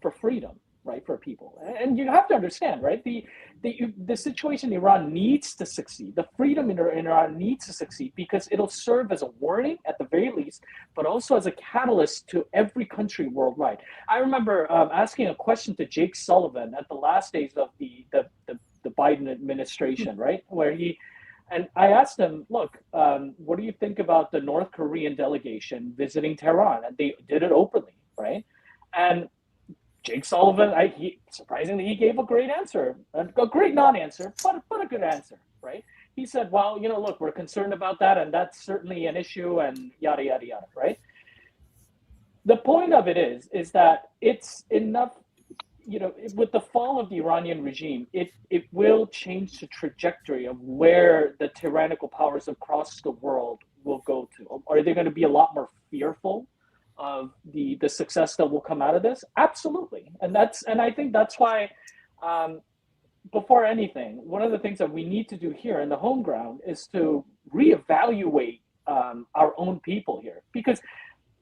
for freedom, right, for people. And you have to understand, right, the situation in Iran needs to succeed. The freedom in Iran needs to succeed because it'll serve as a warning at the very least, but also as a catalyst to every country worldwide. I remember asking a question to Jake Sullivan at the last days of the Biden administration, right, and I asked him, look, what do you think about the North Korean delegation visiting Tehran? And they did it openly, right? And Jake Sullivan, surprisingly, he gave a great answer, a great non-answer, but a good answer, right? He said, well, look, we're concerned about that, and that's certainly an issue, and yada, yada, yada, right? The point of it is that it's enough, with the fall of the Iranian regime, it will change the trajectory of where the tyrannical powers across the world will go to. Are they going to be a lot more fearful of the success that will come out of this? Absolutely. And I think that's why, before anything, one of the things that we need to do here in the home ground is to reevaluate our own people here. Because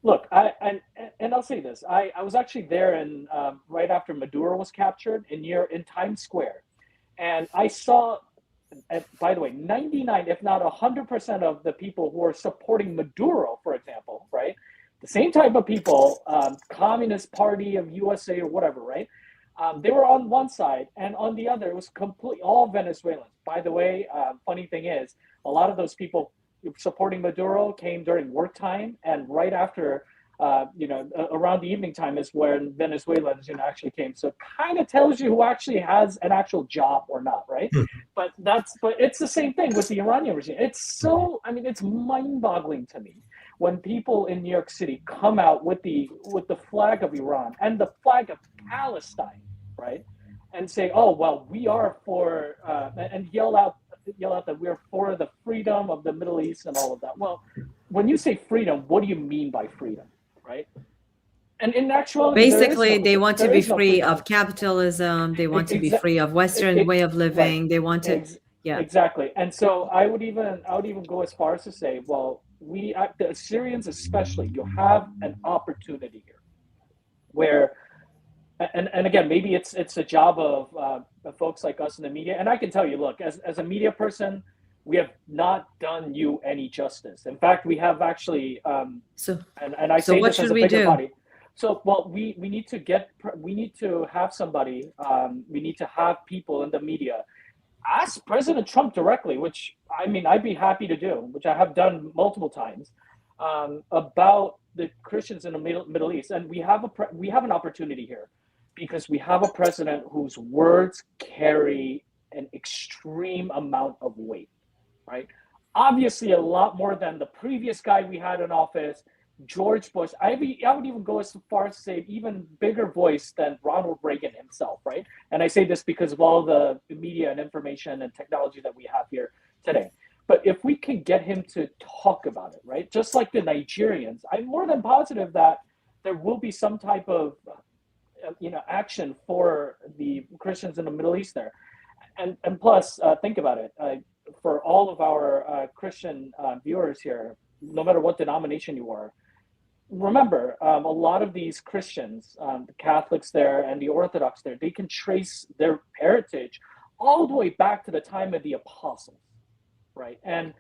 look, and I'll say this, I was actually there in right after Maduro was captured in Times Square, and I saw, by the way, 99, if not 100% of the people who are supporting Maduro, for example, right? The same type of people, Communist Party of USA or whatever, right? They were on one side, and on the other, it was completely all Venezuelans. By the way, funny thing is, a lot of those people supporting Maduro came during work time, and right after, around the evening time is when Venezuelans, actually came. So it kind of tells you who actually has an actual job or not, right? But it's the same thing with the Iranian regime. It's it's mind-boggling to me when people in New York City come out with the flag of Iran and the flag of Palestine, right, and say, "Oh, well, we are for," and yell out that we're for the freedom of the Middle East and all of that. Well, when you say freedom, what do you mean by freedom, right? And in actuality, basically, they want to be free of capitalism. They want to be free of Western way of living. Right. They want to, yeah, exactly. And so I would even go as far as to say, well, the Assyrians especially, you have an opportunity here, where, and again, maybe it's a job of folks like us in the media. And I can tell you, look, as a media person, we have not done you any justice. In fact, we have actually. And I say what this should as a we bigger do? body. So, well, we need to have somebody. We need to have people in the media ask President Trump directly, which I'd be happy to do, which I have done multiple times, about the Christians in the Middle East. And we have an opportunity here because we have a president whose words carry an extreme amount of weight, right? Obviously, a lot more than the previous guy we had in office, George Bush. I would even go as far as to say even bigger voice than Ronald Reagan himself, right? And I say this because of all the media and information and technology that we have here today. But if we can get him to talk about it, right? Just like the Nigerians, I'm more than positive that there will be some type of action for the Christians in the Middle East there. And plus, think about it. For all of our Christian viewers here, no matter what denomination you are, remember, a lot of these Christians, the Catholics there and the Orthodox there, they can trace their heritage all the way back to the time of the apostles, right? And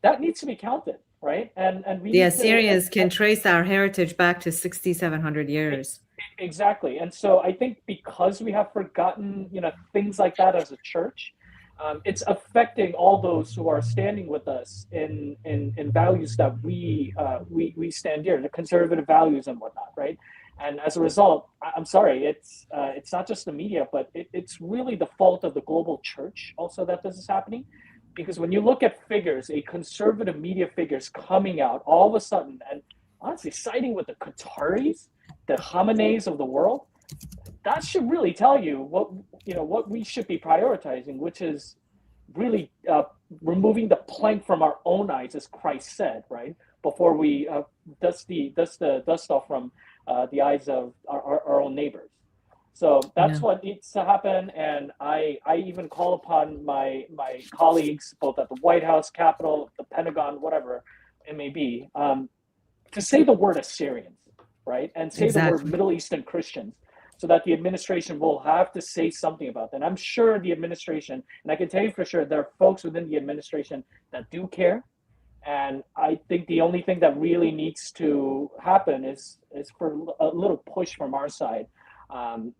that needs to be counted, right? And we The need Assyrians can trace our heritage back to 6,700 years. Exactly. And so I think because we have forgotten, things like that as a church, it's affecting all those who are standing with us in values that we stand dear, the conservative values and whatnot, right? And as a result, I'm sorry, it's not just the media, but it's really the fault of the global church also that this is happening. Because when you look at figures, a conservative media figures coming out all of a sudden and honestly siding with the Qataris, the Khameneis of the world, that should really tell you what we should be prioritizing, which is really removing the plank from our own eyes, as Christ said, right? Before we dust the dust off from the eyes of our own neighbors. So that's what needs to happen, and I even call upon my colleagues, both at the White House, Capitol, the Pentagon, whatever it may be, to say the word Assyrians, right, and say the word Middle Eastern Christians, so that the administration will have to say something about that. And I'm sure the administration, and I can tell you for sure, there are folks within the administration that do care. And I think the only thing that really needs to happen is for a little push from our side.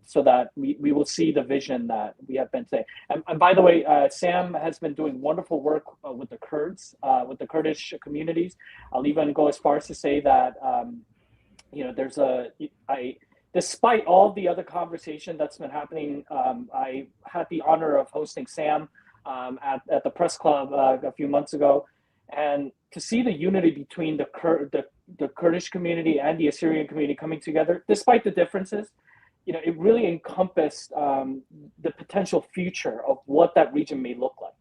So that we will see the vision that we have been saying. And by the way, Sam has been doing wonderful work with the Kurds, with the Kurdish communities. I'll even go as far as to say that, there's despite all the other conversation that's been happening, I had the honor of hosting Sam at the press club a few months ago. And to see the unity between the Kurdish community and the Assyrian community coming together, despite the differences, it really encompassed the potential future of what that region may look like,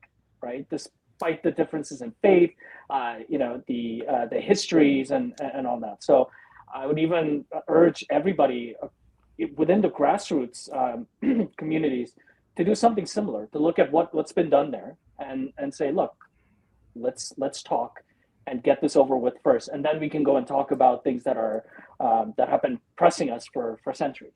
right? Despite the differences in faith, the histories and all that. So I would even urge everybody within the grassroots communities to do something similar, to look at what's been done there and say, look, let's talk and get this over with first, and then we can go and talk about things that are that have been pressing us for centuries.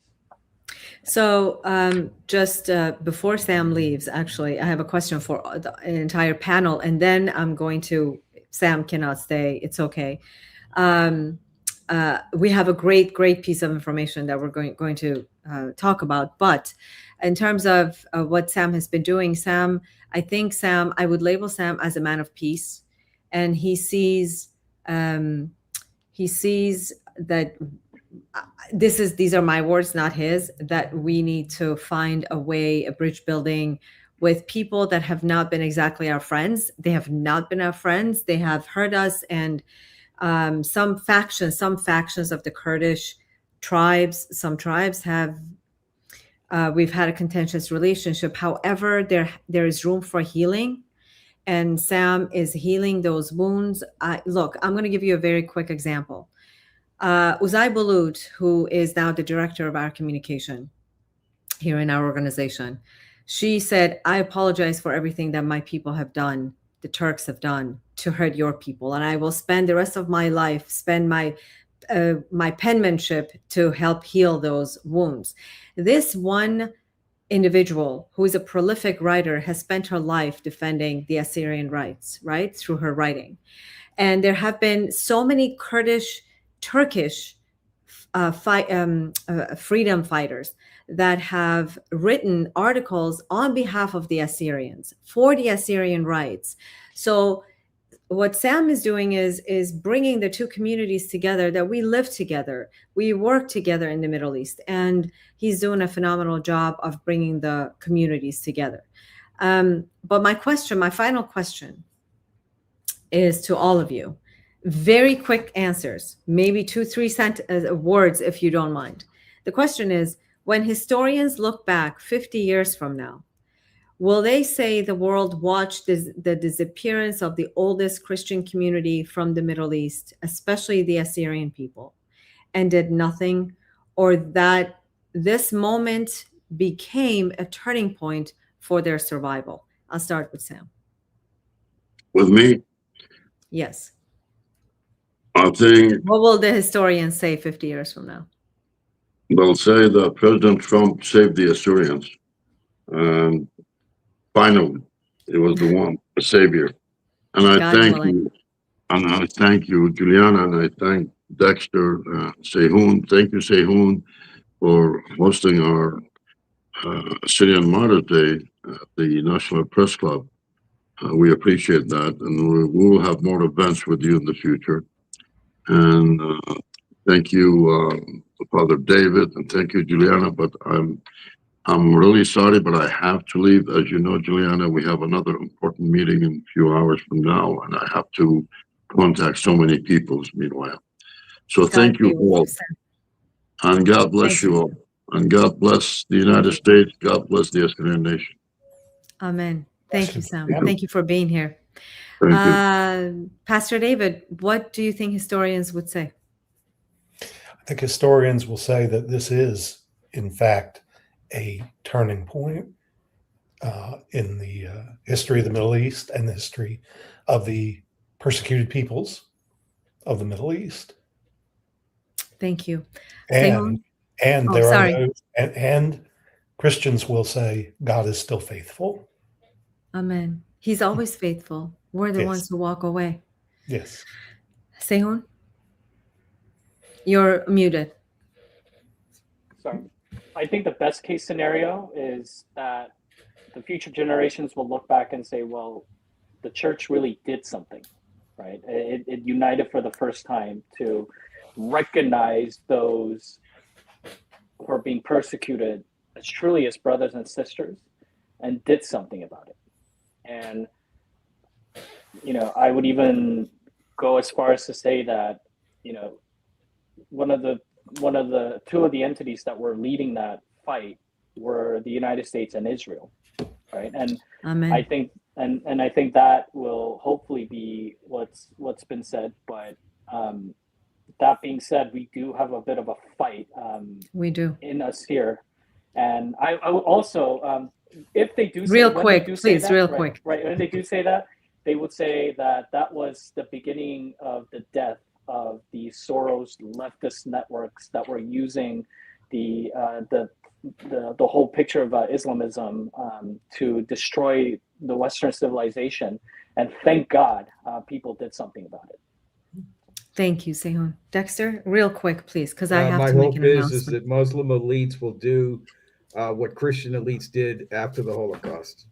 So just before Sam leaves, actually, I have a question for the entire panel, and then I'm going to, Sam cannot stay. It's okay. We have a great piece of information that we're going to talk about. But in terms of what Sam has been doing, I would label Sam as a man of peace. And he sees that these are my words, not his, that we need to find a way, a bridge building with people that have not been exactly our friends. They have not been our friends. They have hurt us. And some factions of the Kurdish tribes, some tribes have, we've had a contentious relationship. However, there is room for healing. And Sam is healing those wounds. Look, I'm going to give you a very quick example. Uzay Bulut, who is now the director of our communication here in our organization, she said, I apologize for everything that my people have done, the Turks have done to hurt your people. And I will spend the rest of my life, spend my penmanship to help heal those wounds. This one individual who is a prolific writer has spent her life defending the Assyrian rights, right, through her writing. And there have been so many Turkish freedom fighters that have written articles on behalf of the Assyrians for the Assyrian rights. So what Sam is doing is bringing the two communities together, that we live together, we work together in the Middle East, and he's doing a phenomenal job of bringing the communities together. But my final question is to all of you. Very quick answers, maybe 2-3 words if you don't mind. The question is, when historians look back 50 years from now, will they say the world watched the disappearance of the oldest Christian community from the Middle East, especially the Assyrian people, and did nothing, or that this moment became a turning point for their survival? I'll start with Sam. With me? Yes. I think What will the historians say 50 years from now? they'll say that President Trump saved the Assyrians. And Finally, it was the one, the Savior. And I God thank willing. you. And I thank you, Juliana, and I thank Dexter, Sehun. Thank you, Sehun, for hosting our Syrian Martyrs Day at the National Press Club. We appreciate that, and we will have more events with you in the future. And thank you, Father David, and thank you, Juliana. But I'm really sorry, but I have to leave. As you know, Juliana, we have another important meeting in a few hours from now, and I have to contact so many people meanwhile. So God thank be you with you, all, sir. and God bless Thank you you. all, and God bless the United States. God bless the Assyrian nation. Amen. Thank you, Sam. Yeah. Thank you for being here. Thank you. Pastor David, what do you think historians would say? I think historians will say that this is, in fact, a turning point in the history of the Middle East and the history of the persecuted peoples of the Middle East. Thank you. And Oh, there are sorry. those, and Christians will say God is still faithful. Amen. He's always faithful. We're the Yes. ones who walk away. Yes. Sehun, you're muted. Sorry. I think the best case scenario is that the future generations will look back and say, well, the church really did something, right? It united for the first time to recognize those who are being persecuted as truly as brothers and sisters and did something about it. And, I would even go as far as to say that, one of the two of the entities that were leading that fight were the United States and Israel, right? And Amen. I think and I think that will hopefully be what's been said. But that being said, we do have a bit of a fight We do. in us here, and I would also, if they do say, Real when they quick, do say please, that, real right, quick. right, when they do say that, they would say that that was the beginning of the death of the Soros leftist networks that were using the whole picture of Islamism to destroy the Western civilization. And thank God people did something about it. Thank you, Sehun. Dexter, real quick, please, because I have My to make hope an is announcement. that Muslim elites will do what Christian elites did after the Holocaust.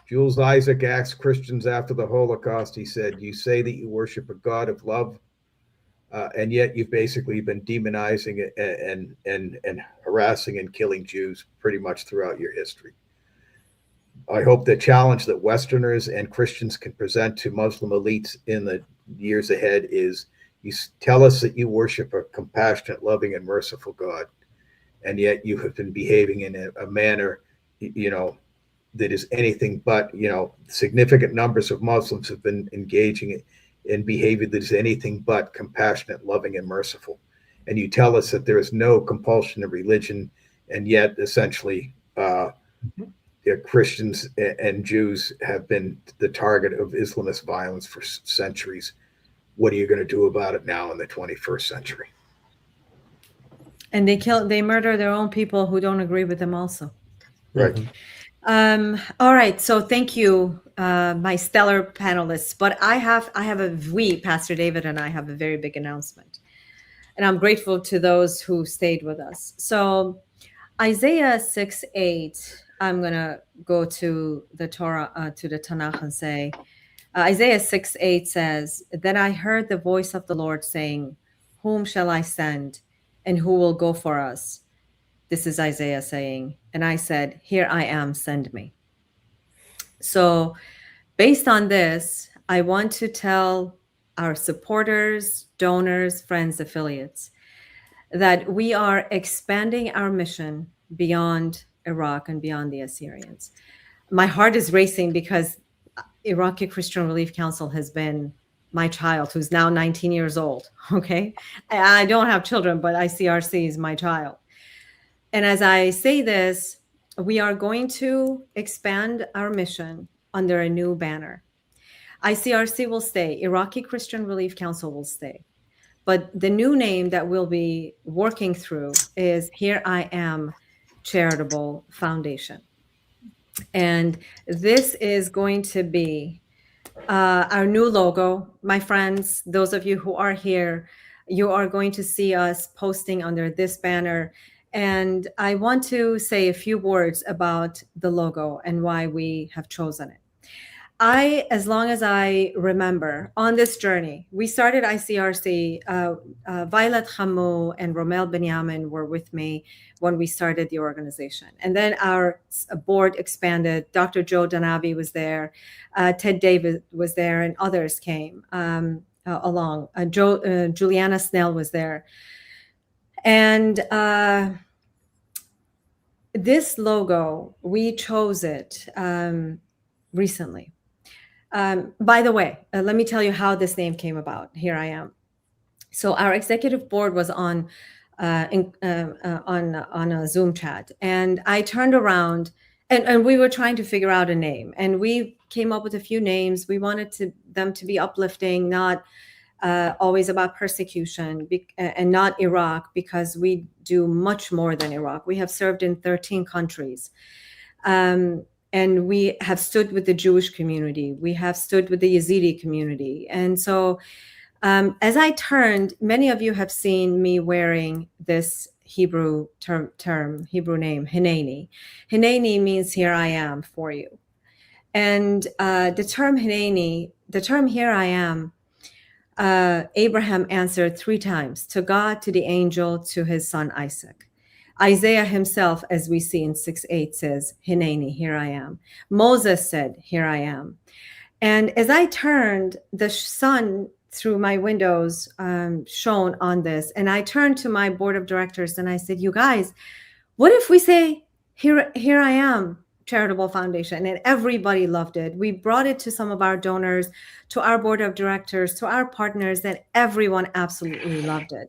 Jules Isaac asked Christians after the Holocaust, he said, you say that you worship a God of love, and yet you've basically been demonizing and harassing and killing Jews pretty much throughout your history. I hope the challenge that Westerners and Christians can present to Muslim elites in the years ahead is, you tell us that you worship a compassionate, loving, and merciful God, and yet you have been behaving in a manner, that is anything but, significant numbers of Muslims have been engaging in behavior that is anything but compassionate, loving, and merciful. And you tell us that there is no compulsion of religion, and yet essentially Christians and Jews have been the target of Islamist violence for centuries. What are you going to do about it now in the 21st century? And they murder their own people who don't agree with them also. Right. All right. So thank you, my stellar panelists. But Pastor David and I have a very big announcement. And I'm grateful to those who stayed with us. So Isaiah 6:8, I'm going to go to the Torah, to the Tanakh and say, Isaiah 6:8 says, then I heard the voice of the Lord saying, whom shall I send and who will go for us? This is Isaiah saying, and I said, here I am, send me. So based on this, I want to tell our supporters, donors, friends, affiliates, that we are expanding our mission beyond Iraq and beyond the Assyrians. My heart is racing because Iraqi Christian Relief Council has been my child, who's now 19 years old. Okay. I don't have children, but ICRC is my child. And as I say this, we are going to expand our mission under a new banner. ICRC will stay, Iraqi Christian Relief Council will stay. But the new name that we'll be working through is Here I Am Charitable Foundation. And this is going to be our new logo. My friends, those of you who are here, you are going to see us posting under this banner. And I want to say a few words about the logo and why we have chosen it. As long as I remember, on this journey, we started ICRC. Violet Hamou and Romel Benyamin were with me when we started the organization. And then our board expanded. Dr. Joe Danabi was there. Ted David was there, and others came along. Juliana Snell was there. And this logo, we chose it recently. By the way, let me tell you how this name came about. Here I am. So our executive board was on a Zoom chat, and I turned around, and we were trying to figure out a name, and we came up with a few names. We wanted them to be uplifting, not always about persecution, and not Iraq, because we do much more than Iraq. We have served in 13 countries. And we have stood with the Jewish community. We have stood with the Yazidi community. And so as I turned, many of you have seen me wearing this Hebrew Hebrew name, Hineni. Hineni means here I am for you. And the term Hineni, the term here I am, Abraham answered 3 times, to God, to the angel, to his son Isaac. Isaiah himself, as we see in 6:8, says, Hineni, here I am. Moses said, here I am. And as I turned, the sun through my windows shone on this. And I turned to my board of directors and I said, you guys, what if we say, here I am, Charitable Foundation? And everybody loved it. We brought it to some of our donors, to our board of directors, to our partners, and everyone absolutely loved it.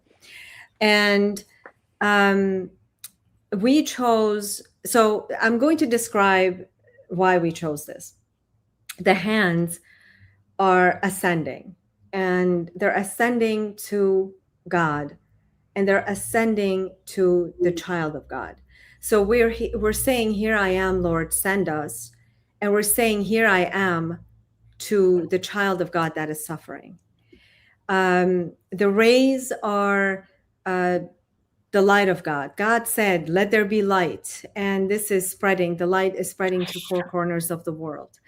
And we chose, so I'm going to describe why we chose this. The hands are ascending, and they're ascending to God, and they're ascending to the child of God. So we're saying, here I am, Lord, send us. And we're saying, here I am, to the child of God that is suffering. The rays are the light of God. God said, let there be light. And this is spreading. The light is spreading to 4 corners of the world.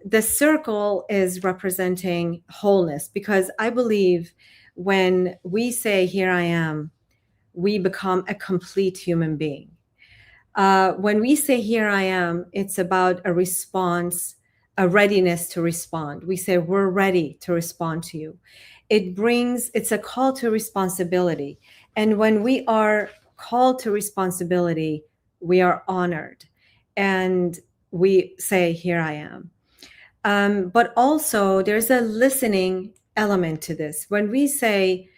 The circle is representing wholeness, because I believe when we say, here I am, we become a complete human being. When we say, here I am, it's about a response, a readiness to respond. We say, we're ready to respond to you. It's a call to responsibility. And when we are called to responsibility, we are honored. And we say, here I am. But also there's a listening element to this. When we say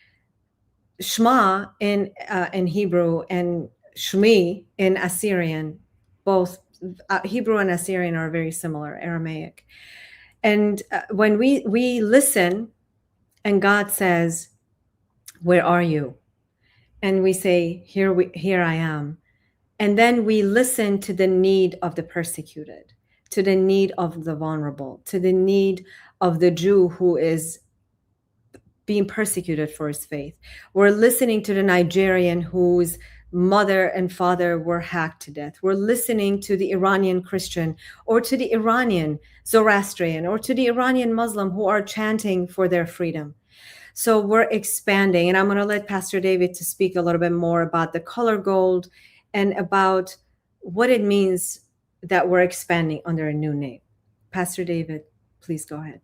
Shema in Hebrew and Shmi in Assyrian, both Hebrew and Assyrian are very similar, Aramaic. And when we listen and God says, where are you? And we say, here I am. And then we listen to the need of the persecuted, to the need of the vulnerable, to the need of the Jew who is being persecuted for his faith. We're listening to the Nigerian whose mother and father were hacked to death. We're listening to the Iranian Christian, or to the Iranian Zoroastrian, or to the Iranian Muslim who are chanting for their freedom. So we're expanding, and I'm going to let Pastor David to speak a little bit more about the color gold and about what it means that we're expanding under a new name. Pastor David, please go ahead.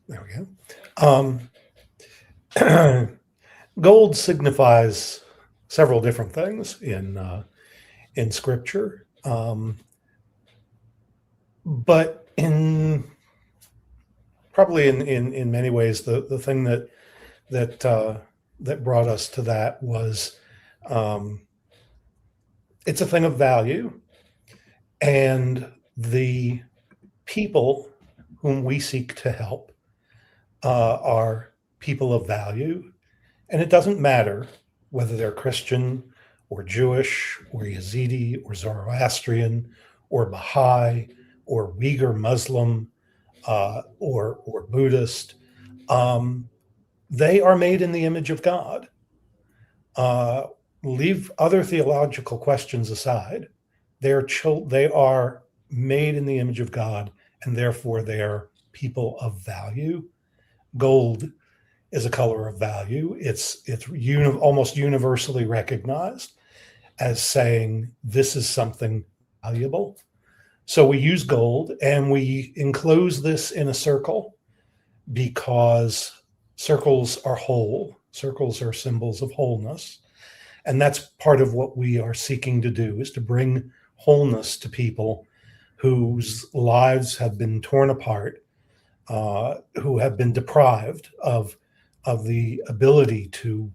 There we go. Gold signifies several different things in Scripture, but probably in many ways, the thing that brought us to that was it's a thing of value, and the people whom we seek to help are people of value. And it doesn't matter whether they're Christian or Jewish or Yazidi or Zoroastrian or Baha'i or Uyghur Muslim or Buddhist. They are made in the image of God. Leave other theological questions aside. They are made in the image of God, and therefore they are people of value. Gold is a color of value. It's almost universally recognized as saying this is something valuable. So we use gold, and we enclose this in a circle because circles are whole. Circles are symbols of wholeness. And that's part of what we are seeking to do, is to bring wholeness to people whose lives have been torn apart, who have been deprived of the ability to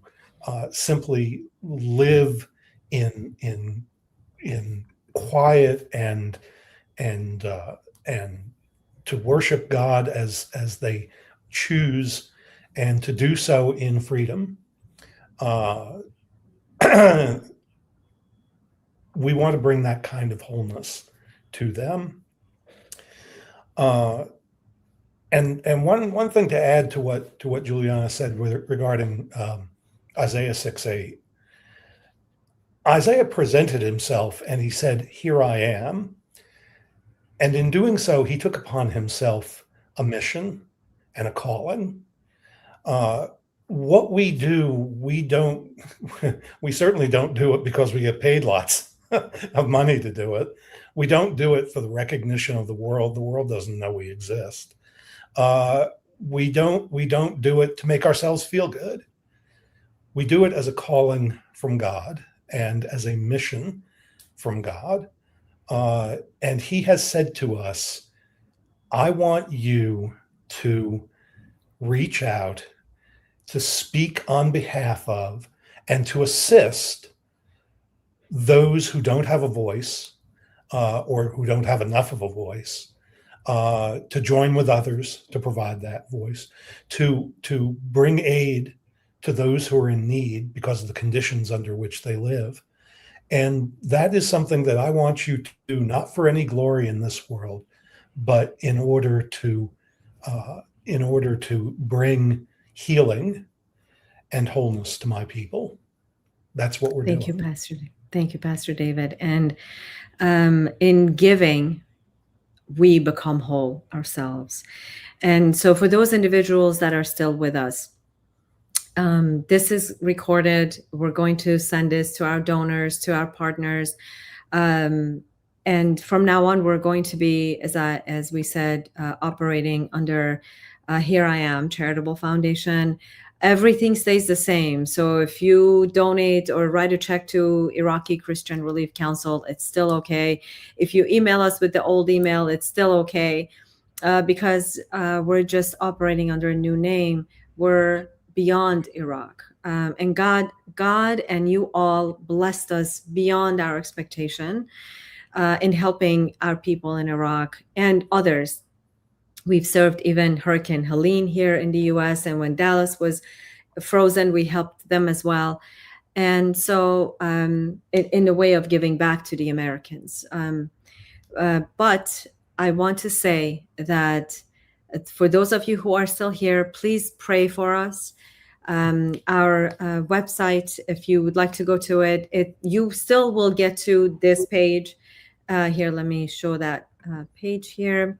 simply live in quiet and to worship God as they choose, and to do so in freedom. We want to bring that kind of wholeness to them. And one thing to add to what Juliana said regarding Isaiah 6:8. Isaiah presented himself and he said, "Here I am." And in doing so, he took upon himself a mission and a calling. What we do, we certainly don't do it because we get paid lots of money to do it. We don't do it for the recognition of the world. The world doesn't know we exist. We don't do it to make ourselves feel good. We do it as a calling from God and as a mission from God. And he has said to us, I want you to reach out, to speak on behalf of, and to assist those who don't have a voice or who don't have enough of a voice, to join with others to provide that voice, to bring aid to those who are in need because of the conditions under which they live. And that is something that I want you to do, not for any glory in this world, but in order to bring healing and wholeness to my people. That's what we're doing. Thank you, Pastor. Thank you, Pastor David. And in giving, we become whole ourselves. And so for those individuals that are still with us, this is recorded. We're going to send this to our donors, to our partners. And from now on, we're going to be, as we said, operating under Here I Am Charitable Foundation. Everything stays the same. So if you donate or write a check to Iraqi Christian Relief Council, it's still okay. If you email us with the old email, it's still okay, because we're just operating under a new name. We're beyond Iraq. And God and you all blessed us beyond our expectation in helping our people in Iraq and others. We've served even Hurricane Helene here in the US, and when Dallas was frozen, we helped them as well. And so in the way of giving back to the Americans. But I want to say that for those of you who are still here, please pray for us. Our website, if you would like to go to it, you still will get to this page. Here, let me show that page here.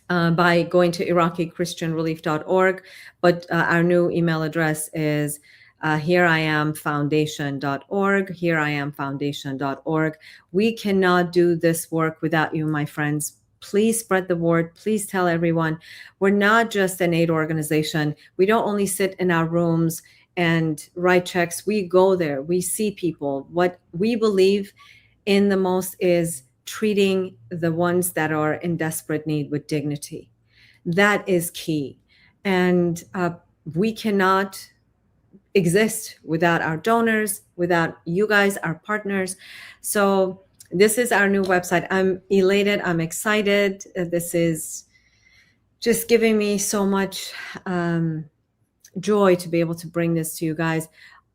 By going to IraqiChristianRelief.org. But our new email address is HereIamFoundation.org, HereIamFoundation.org. We cannot do this work without you, my friends. Please spread the word. Please tell everyone. We're not just an aid organization. We don't only sit in our rooms and write checks. We go there. We see people. What we believe in the most is treating the ones that are in desperate need with dignity. That is key. And we cannot exist without our donors, without you guys, our partners. So this is our new website. I'm elated. I'm excited. This is just giving me so much joy to be able to bring this to you guys.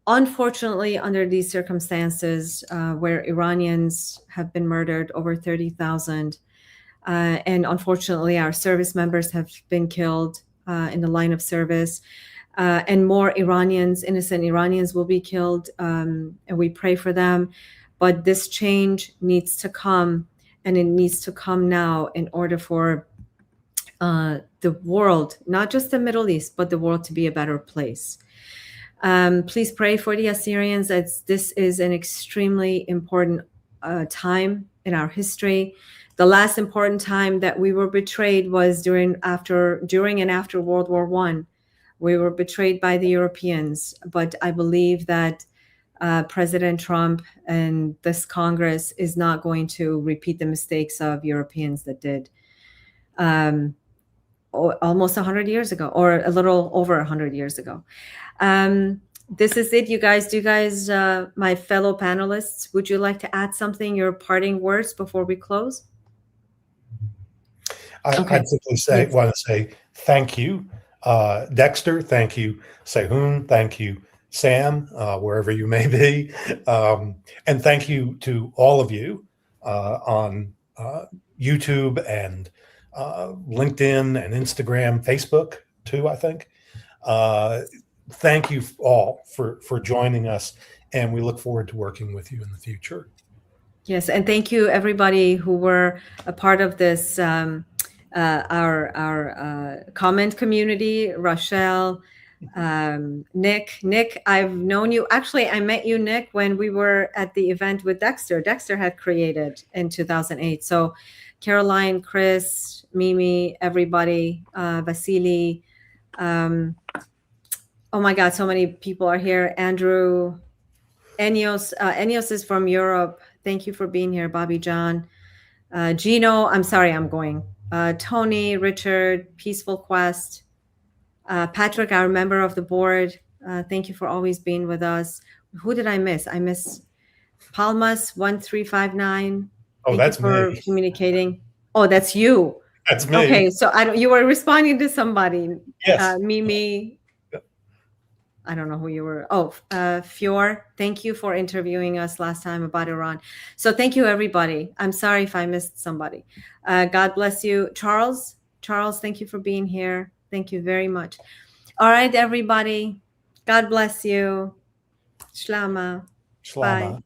Unfortunately, under these circumstances, where Iranians have been murdered, over 30,000, and unfortunately, our service members have been killed in the line of service, and more Iranians, innocent Iranians, will be killed, and we pray for them. But this change needs to come, and it needs to come now in order for the world, not just the Middle East, but the world to be a better place. Please pray for the Assyrians. This is an extremely important time in our history. The last important time that we were betrayed was during and after World War I. We were betrayed by the Europeans, but I believe that President Trump and this Congress is not going to repeat the mistakes of Europeans that did almost 100 years ago, or a little over 100 years ago. This is it, you guys. Do you guys, my fellow panelists, would you like to add something, your parting words before we close? Okay. I'd simply want to say thank you, Dexter. Thank you, Sehun. Thank you, Sam, wherever you may be. And thank you to all of you on YouTube and LinkedIn and Instagram, Facebook too, I think. Thank you all for joining us, and we look forward to working with you in the future. Yes, and thank you everybody who were a part of this, our comment community. Rochelle, Nick, I've known you. Actually, I met you, Nick, when we were at the event with Dexter. Dexter had created in 2008. So Caroline, Chris, Mimi, everybody, Vasily. Oh my God, so many people are here. Andrew, Enios is from Europe. Thank you for being here, Bobby John. Gino, I'm sorry, I'm going. Tony, Richard, Peaceful Quest. Patrick, our member of the board. Thank you for always being with us. Who did I miss? I miss Palmas 1359. Oh, that's for me. Communicating. Oh, that's you. That's me. Okay, so you were responding to somebody. Yes. Mimi. I don't know who you were. Oh, Fior, thank you for interviewing us last time about Iran. So thank you, everybody. I'm sorry if I missed somebody. God bless you. Charles, thank you for being here. Thank you very much. All right, everybody. God bless you. Shlama. Shlama. Bye.